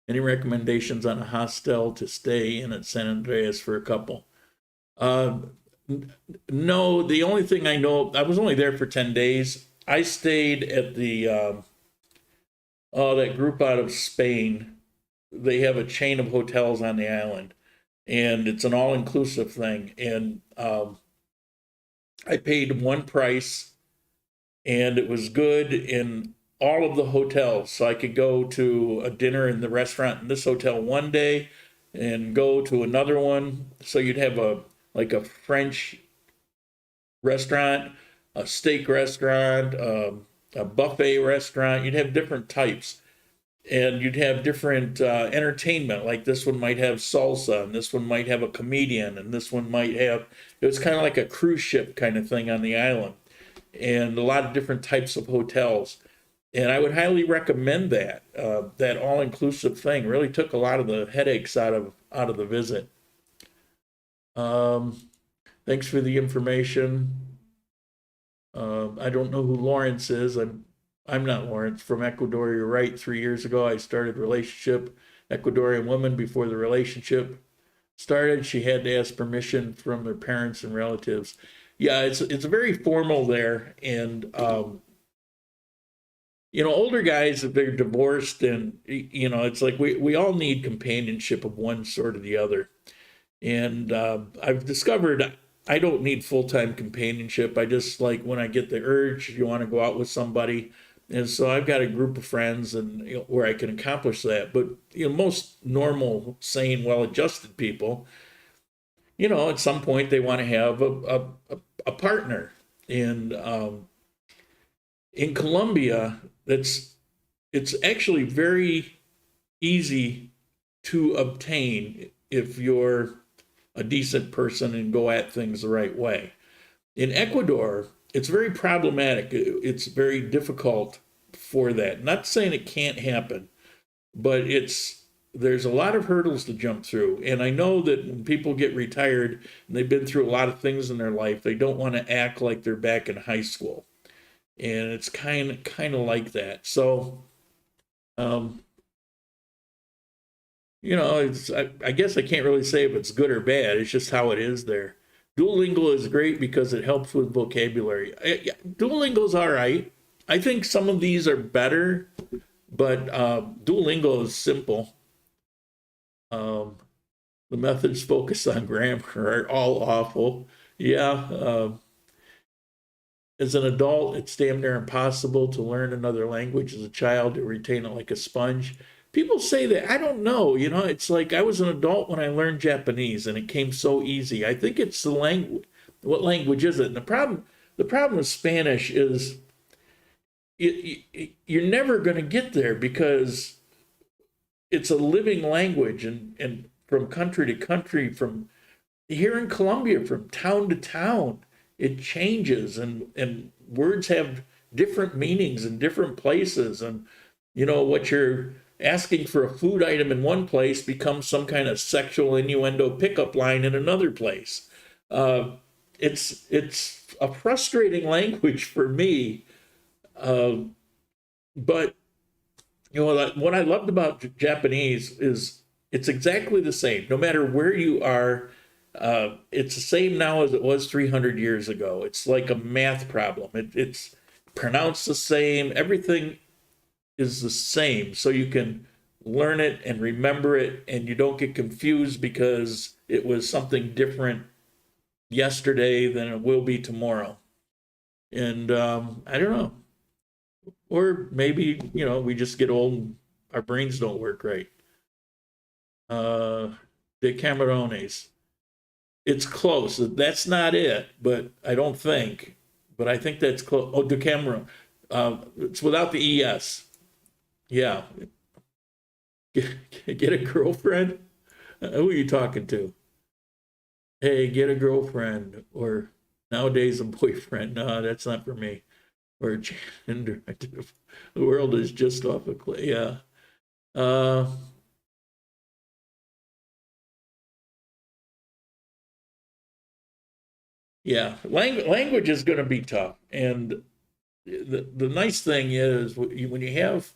Any recommendations on a hostel to stay in at San Andreas for a couple? No, the only thing I know, I was only there for 10 days. I stayed at the, that group out of Spain. They have a chain of hotels on the island, and it's an all-inclusive thing. And I paid one price, and it was good in all of the hotels. So I could go to a dinner in the restaurant in this hotel one day and go to another one. So you'd have a French restaurant, a steak restaurant, a buffet restaurant. You'd have different types, and you'd have different entertainment. Like this one might have salsa, and this one might have a comedian, and this one might have, it was kind of like a cruise ship kind of thing on the island, and a lot of different types of hotels. And I would highly recommend that. That all-inclusive thing really took a lot of the headaches out of the visit. Thanks for the information. I don't know who Lawrence is. I'm not Lawrence from Ecuador. You're right. 3 years ago, I started a relationship. Ecuadorian woman. Before the relationship started, she had to ask permission from their parents and relatives. Yeah, it's very formal there, and older guys, if they're divorced, and it's like we all need companionship of one sort or the other. And I've discovered I don't need full-time companionship. I just, like, when I get the urge, you want to go out with somebody. And so I've got a group of friends and where I can accomplish that. But most normal, sane, well-adjusted people, at some point they want to have a partner. And in Colombia, it's actually very easy to obtain if you're a decent person and go at things the right way. In Ecuador, it's very problematic. It's very difficult for that. Not saying it can't happen, but there's a lot of hurdles to jump through. And I know that when people get retired and they've been through a lot of things in their life, they don't want to act like they're back in high school. And it's kind of like that. So, you know, I guess I can't really say if it's good or bad. It's just how it is there. Duolingo is great because it helps with vocabulary. Duolingo's all right. I think some of these are better, but Duolingo is simple. The methods focused on grammar are all awful. Yeah. As an adult, it's damn near impossible to learn another language. As a child, to retain it like a sponge. People say that. I don't know. You know, it's like I was an adult when I learned Japanese, and it came so easy. I think it's the language. What language is it? And the problem with Spanish is you're never going to get there because it's a living language, and from country to country, from here in Colombia, from town to town, it changes, and words have different meanings in different places. And, you know, what you're asking for a food item in one place becomes some kind of sexual innuendo pickup line in another place. It's a frustrating language for me. But, you know, what I loved about Japanese is it's exactly the same. No matter where you are, it's the same now as it was 300 years ago. It's like a math problem. It's pronounced the same. Everything is the same. So you can learn it and remember it, and you don't get confused because it was something different yesterday than it will be tomorrow. And I don't know. Or maybe, you know, we just get old and our brains don't work right. De Camarones. It's close. That's not it, but I don't think. But I think that's close. Oh, Decameron. It's without the ES. Yeah. Get a girlfriend? Who are you talking to? Hey, get a girlfriend. Or nowadays a boyfriend. No, that's not for me. Or gender. The world is just off a cliff. Yeah. Yeah, language is going to be tough. And the nice thing is when you have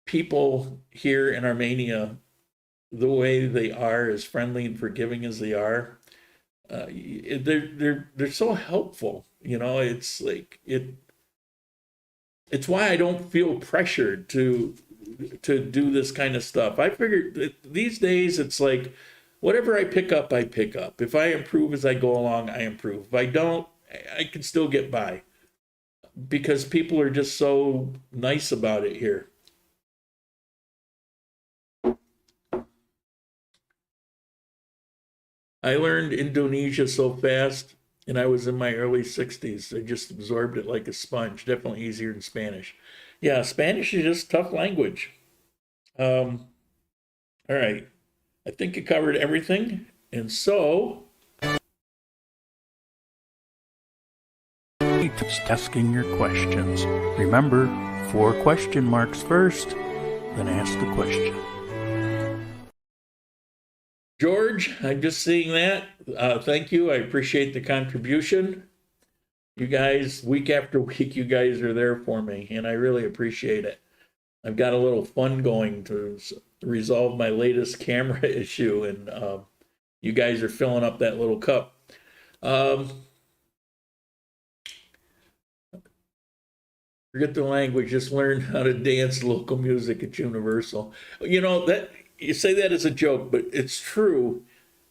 people here in Armenia the way they are, as friendly and forgiving as they are, they're so helpful. You know, it's like it's why I don't feel pressured to do this kind of stuff. I figured that these days it's like whatever I pick up, I pick up. If I improve as I go along, I improve. If I don't, I can still get by because people are just so nice about it here. I learned Indonesia so fast, and I was in my early 60s. I just absorbed it like a sponge. Definitely easier than Spanish. Yeah, Spanish is just tough language. All right. I think you covered everything. And so it's asking your questions. Remember, 4 question marks first, then ask the question. George, I'm just seeing that. Thank you. I appreciate the contribution. You guys, week after week, you guys are there for me, and I really appreciate it. I've got a little fun going to resolve my latest camera issue, and you guys are filling up that little cup. Forget the language, just learn how to dance local music. It's universal. You know, that you say that as a joke, but it's true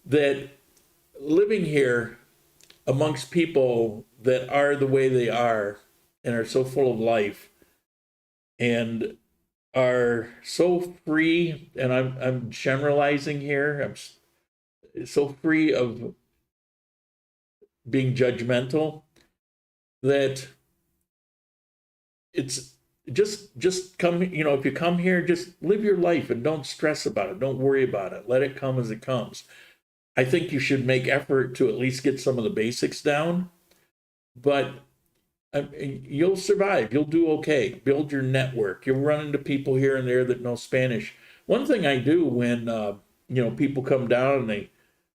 that living here amongst people that are the way they are and are so full of life and are so free, and I'm generalizing here, I'm so free of being judgmental that it's just come, you know, if you come here, just live your life and don't stress about it. Don't worry about it. Let it come as it comes. I think you should make effort to at least get some of the basics down, but you'll survive. You'll do okay. Build your network. You'll run into people here and there that know Spanish. One thing I do when people come down and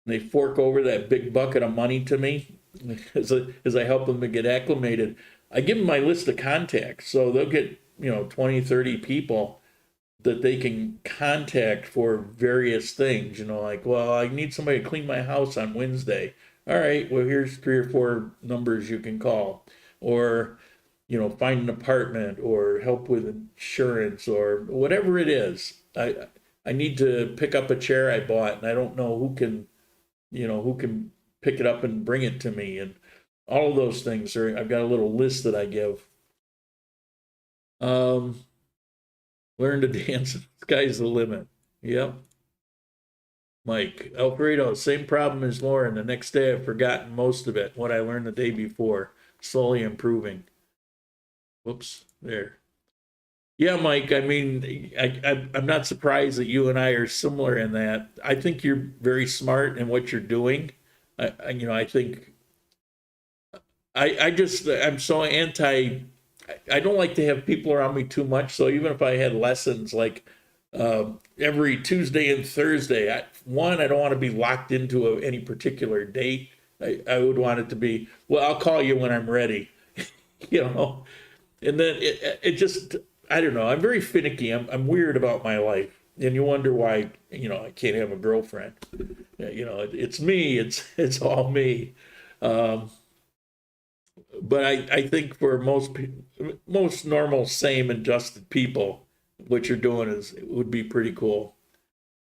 they fork over that big bucket of money to me as I help them to get acclimated, I give them my list of contacts. So they'll get 20, 30 people that they can contact for various things. Like, well, I need somebody to clean my house on Wednesday. All right, well, here's 3 or 4 numbers you can call. Or find an apartment, or help with insurance, or whatever it is. I need to pick up a chair I bought and I don't know who can pick it up and bring it to me, and all of those things. I've got a little list that I give. Learn to dance. The sky's the limit. Yep. Mike, Alfredo, same problem as Lauren. The next day I've forgotten most of it, what I learned the day before. Slowly improving. Whoops, there. Yeah, Mike, I mean, I'm not surprised that you and I are similar in that. I think you're very smart in what you're doing. I think I'm so anti. I don't like to have people around me too much. So even if I had lessons like every Tuesday and Thursday, I don't want to be locked into any particular date. I would want it to be, well, I'll call you when I'm ready, and then it just, I don't know. I'm very finicky. I'm weird about my life, and you wonder why, I can't have a girlfriend. It's me. It's all me. But I think for most normal, sane, adjusted people, what you're doing would be pretty cool.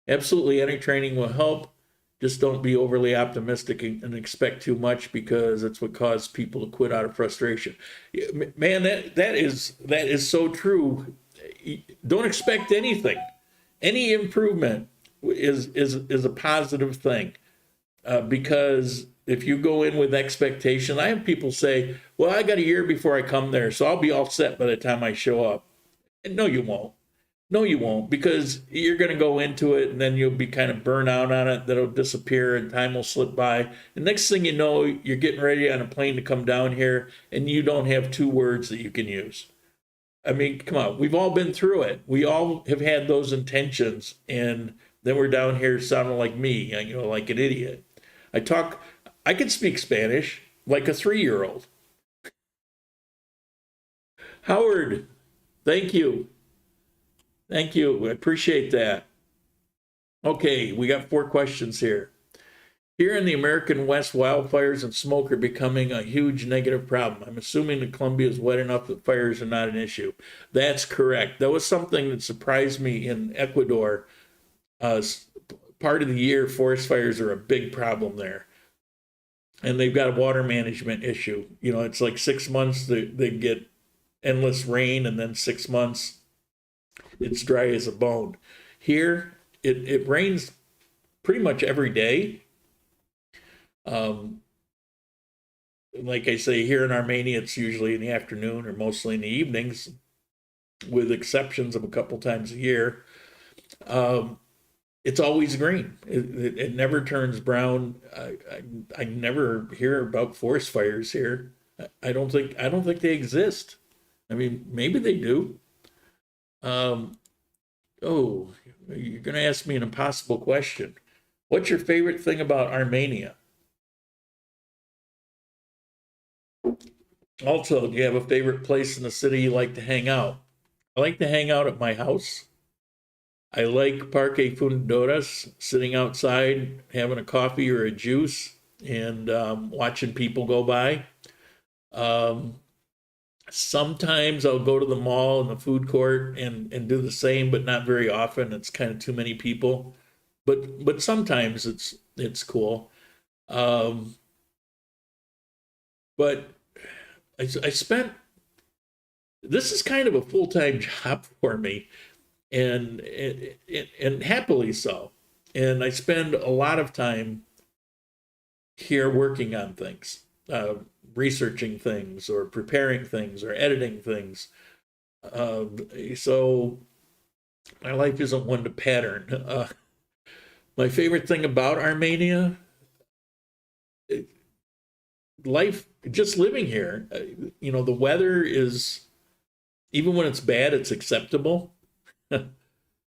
Absolutely, any training will help. Just don't be overly optimistic and expect too much, because it's what caused people to quit out of frustration. Man, that is so true. Don't expect anything. Any improvement is a positive thing, because if you go in with expectation, I have people say, well, I got a year before I come there, so I'll be all set by the time I show up. And no, you won't. No, you won't, because you're going to go into it and then you'll be kind of burnt out on it. That'll disappear and time will slip by. The next thing you know, you're getting ready on a plane to come down here and you don't have 2 words that you can use. I mean, come on, we've all been through it. We all have had those intentions, and then we're down here sounding like me, like an idiot. I can speak Spanish like a 3-year-old. Howard, thank you. Thank you. I appreciate that. Okay, we got 4 questions here. Here in the American West, wildfires and smoke are becoming a huge negative problem. I'm assuming that Colombia is wet enough that fires are not an issue. That's correct. That was something that surprised me in Ecuador. Part of the year, forest fires are a big problem there. And they've got a water management issue. It's like 6 months they get endless rain, and then 6 months it's dry as a bone. Here, it rains pretty much every day. Like I say, here in Armenia, it's usually in the afternoon or mostly in the evenings, with exceptions of a couple times a year. It's always green. It never turns brown. I never hear about forest fires here. I don't think they exist. I mean, maybe they do. Oh, you're going to ask me an impossible question. What's your favorite thing about Armenia? Also, do you have a favorite place in the city you like to hang out? I like to hang out at my house. I like Parque Fundadoras, sitting outside, having a coffee or a juice, and watching people go by. Sometimes I'll go to the mall and the food court and do the same, but not very often. It's kind of too many people. But sometimes it's cool. But I spent, this is kind of a full-time job for me, and happily so. And I spend a lot of time here working on things. Researching things or preparing things or editing things. So my life isn't one to pattern. My favorite thing about Armenia, life, just living here. You know, the weather is, even when it's bad, it's acceptable. I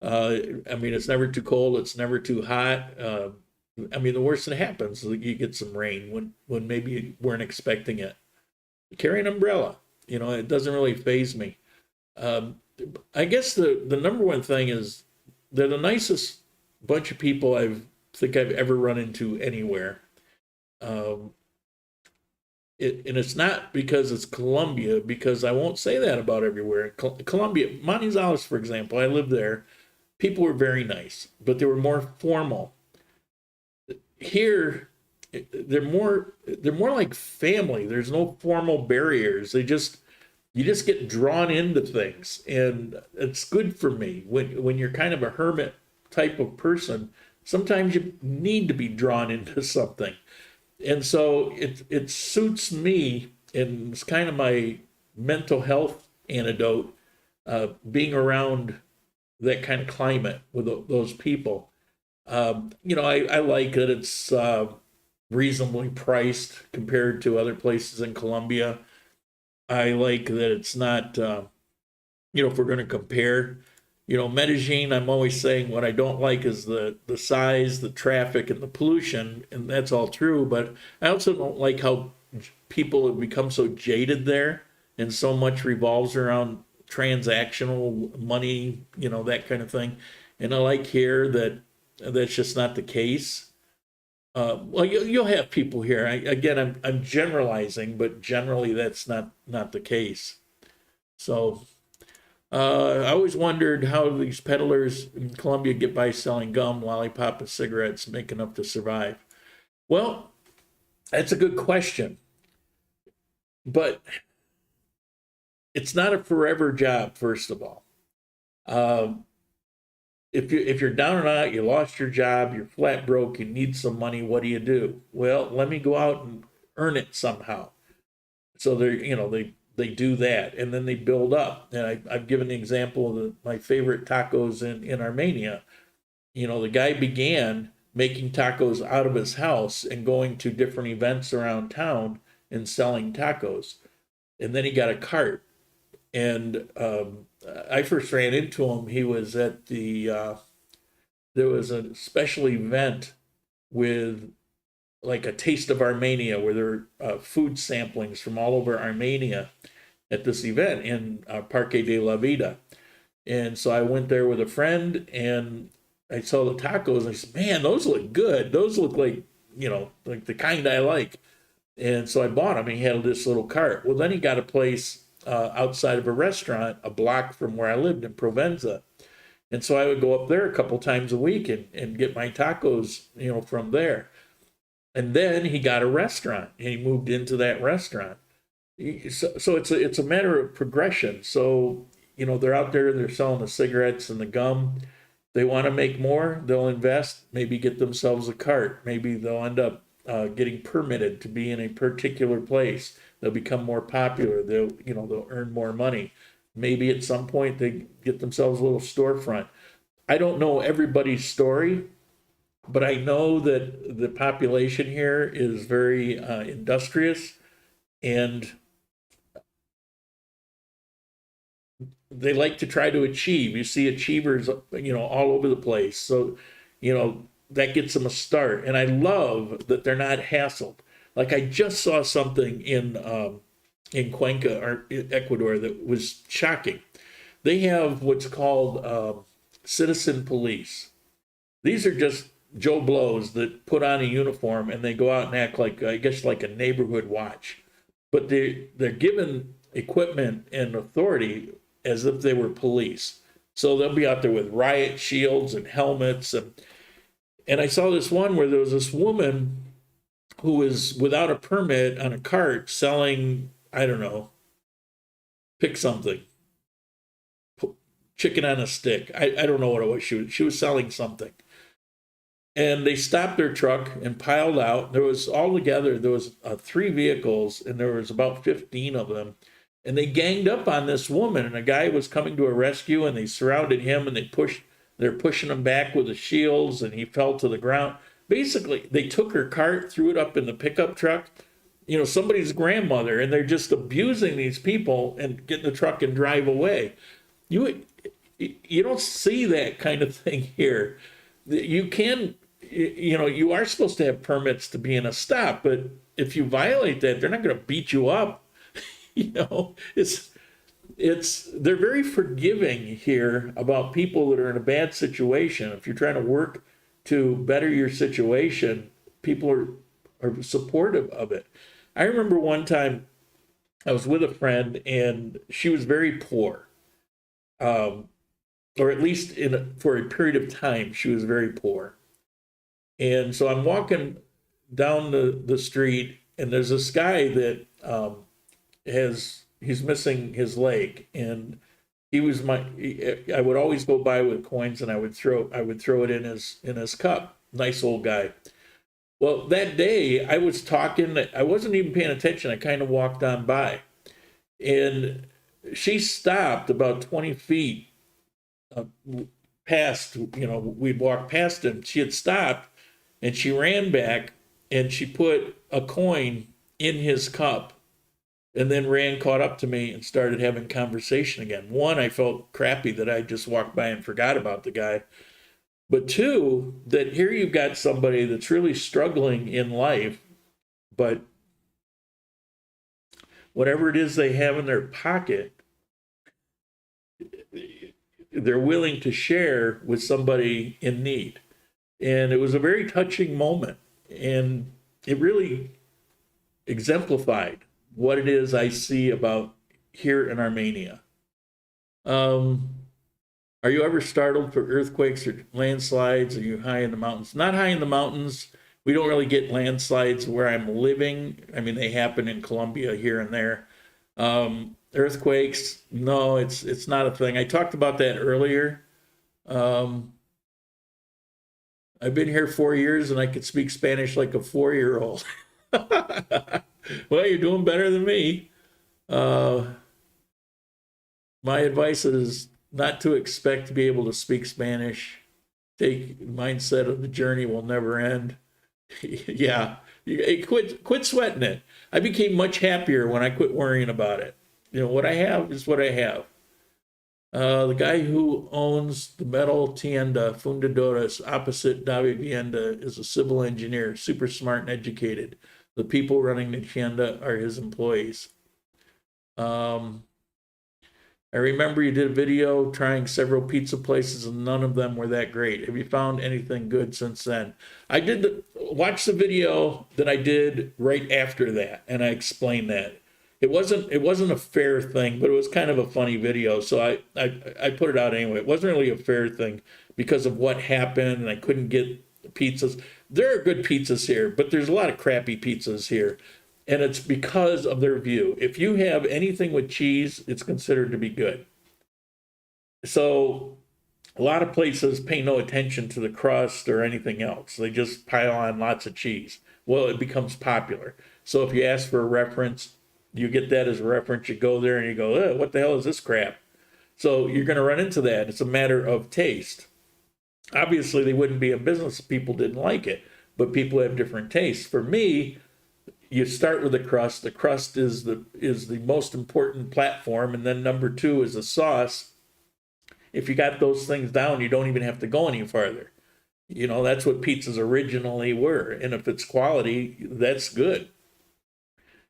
mean, it's never too cold, it's never too hot. I mean, the worst that happens is you get some rain when maybe you weren't expecting it. Carry an umbrella. You know, it doesn't really faze me. I guess the number one thing is they're the nicest bunch of people think I've ever run into anywhere. And it's not because it's Colombia, because I won't say that about everywhere. Colombia, Manizales, for example, I lived there. People were very nice, but they were more formal. Here, they're more like family. There's no formal barriers. You just get drawn into things, and it's good for me. When you're kind of a hermit type of person, sometimes you need to be drawn into something. And so it suits me, and it's kind of my mental health antidote, being around that kind of climate with those people. You know, I like that it's reasonably priced compared to other places in Colombia. I like that it's not, you know, if we're going to compare, you know, Medellin, I'm always saying what I don't like is the size, the traffic, and the pollution, and that's all true. But I also don't like how people have become so jaded there, and so much revolves around transactional money, you know, that kind of thing. And I like here that that's just not the case. Well, you'll have people here. I'm generalizing, but generally that's not the case. So I always wondered how these peddlers in Colombia get by selling gum, lollipop, and cigarettes, make enough to survive. Well, that's a good question, but it's not a forever job. First of all, if you're down and out, you lost your job, you're flat broke, you need some money, what do? Well, let me go out and earn it somehow. So they do that, and then they build up. And I've given the example of my favorite tacos in Armenia. You know, the guy began making tacos out of his house and going to different events around town and selling tacos. And then he got a cart. And I first ran into him. He was at there was a special event with like a Taste of Armenia, where there are food samplings from all over Armenia at this event in Parque de la Vida. And so I went there with a friend, and I saw the tacos, and I said, man, those look good. Those look like, you know, like the kind I like. And so I bought them, and he had this little cart. Well, then he got a place outside of a restaurant a block from where I lived in Provenza. And so I would go up there a couple times a week and get my tacos, you know, from there. And then he got a restaurant, and he moved into that restaurant. So it's a matter of progression. So, you know, they're out there, they're selling the cigarettes and the gum. They want to make more, they'll invest, maybe get themselves a cart. Maybe they'll end up getting permitted to be in a particular place. They'll become more popular. They'll earn more money. Maybe at some point they get themselves a little storefront. I don't know everybody's story, but I know that the population here is very industrious, and they like to try to achieve. You see achievers, you know, all over the place. So, you know, that gets them a start. And I love that they're not hassled. Like I just saw something in Cuenca, or Ecuador, that was shocking. They have what's called citizen police. These are just Joe Blows that put on a uniform and they go out and act like, I guess, like a neighborhood watch. But they're given equipment and authority as if they were police. So they'll be out there with riot shields and helmets. And I saw this one where there was this woman who was without a permit on a cart selling, I don't know, pick something, chicken on a stick. I don't know what it was. She was selling something. And they stopped their truck and piled out. There was 3 vehicles, and there was about 15 of them. And they ganged up on this woman, and a guy was coming to a rescue, and they surrounded him, and they pushed They're pushing him back with the shields, and he fell to the ground. Basically, they took her cart, threw it up in the pickup truck, you know, somebody's grandmother, and they're just abusing these people and get in the truck and drive away. You don't see that kind of thing here. You can, you know, you are supposed to have permits to be in a stop, but if you violate that, they're not going to beat you up. You know, they're very forgiving here about people that are in a bad situation. If you're trying to work to better your situation, people are supportive of it. I remember one time I was with a friend, and she was very poor. Or at least for a period of time, she was very poor. And so I'm walking down the street, and there's this guy that he's missing his leg, and I would always go by with coins, and I would throw it in his cup. Nice old guy. Well, that day I was talking, I wasn't even paying attention. I kind of walked on by, and she stopped about 20 feet past, you know, we'd walked past him. She had stopped, and she ran back, and she put a coin in his cup, and then caught up to me and started having conversation again. One, I felt crappy that I just walked by and forgot about the guy. But two, that here you've got somebody that's really struggling in life, but whatever it is they have in their pocket, they're willing to share with somebody in need. And it was a very touching moment. And it really exemplified what it is I see about here in Armenia. Are you ever startled for earthquakes or landslides? Are you high in the mountains? Not high in the mountains. We don't really get landslides where I'm living. I mean, they happen in Colombia here and there. Earthquakes, no, it's not a thing. I talked about that earlier. I've been here 4 years, and I could speak Spanish like a 4-year-old. Well, you're doing better than me. My advice is not to expect to be able to speak Spanish. Take the mindset of the journey will never end. Yeah, quit sweating it. I became much happier when I quit worrying about it. You know, what I have is what I have. The guy who owns the metal tienda fundadoras opposite Da Vivienda is a civil engineer, super smart and educated. The people running the tienda are his employees. I remember you did a video trying several pizza places, and none of them were that great. Have you found anything good since then? I did watch the video that I did right after that, and I explained that. It wasn't a fair thing, but it was kind of a funny video, so I put it out anyway. It wasn't really a fair thing because of what happened, and I couldn't get pizzas. There are good pizzas here, but there's a lot of crappy pizzas here. And it's because of their view. If you have anything with cheese, it's considered to be good. So a lot of places pay no attention to the crust or anything else. They just pile on lots of cheese. Well, it becomes popular. So if you ask for a reference, you get that as a reference. You go there and you go, what the hell is this crap? So you're going to run into that. It's a matter of taste. Obviously, they wouldn't be in business if people didn't like it. But people have different tastes. For me, you start with the crust. The crust is the most important platform, and then number 2 is the sauce. If you got those things down, you don't even have to go any farther. You know, that's what pizzas originally were, and if it's quality, that's good.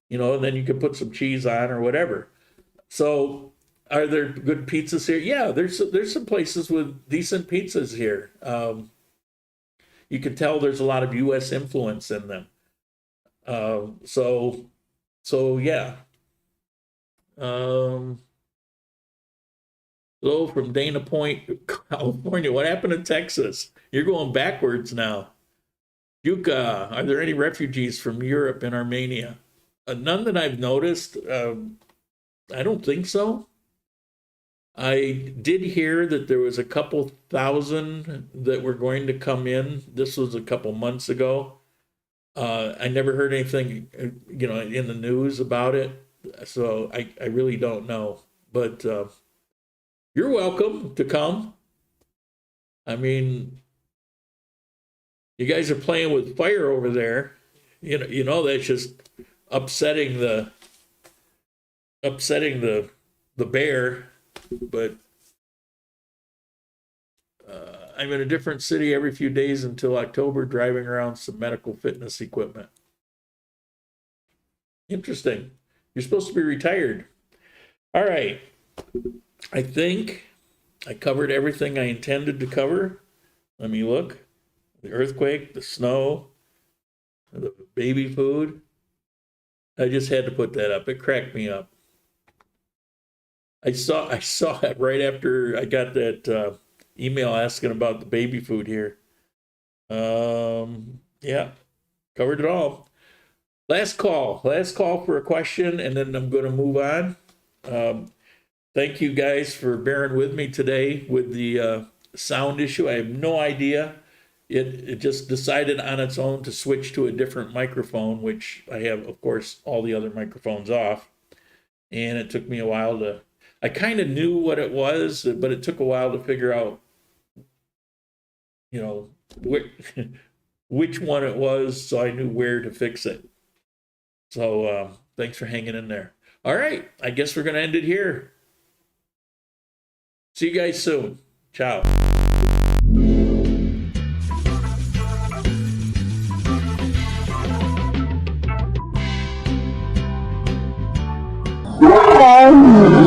You know, and then you can put some cheese on or whatever. So, are there good pizzas here? Yeah, there's some places with decent pizzas here. You can tell there's a lot of U.S. influence in them. So yeah. Hello from Dana Point, California. What happened to Texas? You're going backwards now. Yuka, are there any refugees from Europe in Armenia? None that I've noticed. I don't think so. I did hear that there was a couple thousand that were going to come in. This was a couple months ago. I never heard anything, you know, in the news about it, so I really don't know. But you're welcome to come. I mean, you guys are playing with fire over there. You know that's just upsetting the bear. But I'm in a different city every few days until October, driving around some medical fitness equipment. Interesting. You're supposed to be retired. All right. I think I covered everything I intended to cover. Let me look. The earthquake, the snow, the baby food. I just had to put that up. It cracked me up. I saw it right after I got that email asking about the baby food here. Yeah, covered it all. Last call for a question, and then I'm going to move on. Thank you guys for bearing with me today with the sound issue. I have no idea. It just decided on its own to switch to a different microphone, which I have, of course, all the other microphones off. And it took me a while to, I kind of knew what it was, but it took a while to figure out, which one it was, so I knew where to fix it. So thanks for hanging in there. All right, I guess we're going to end it here. See you guys soon. Ciao.
Okay.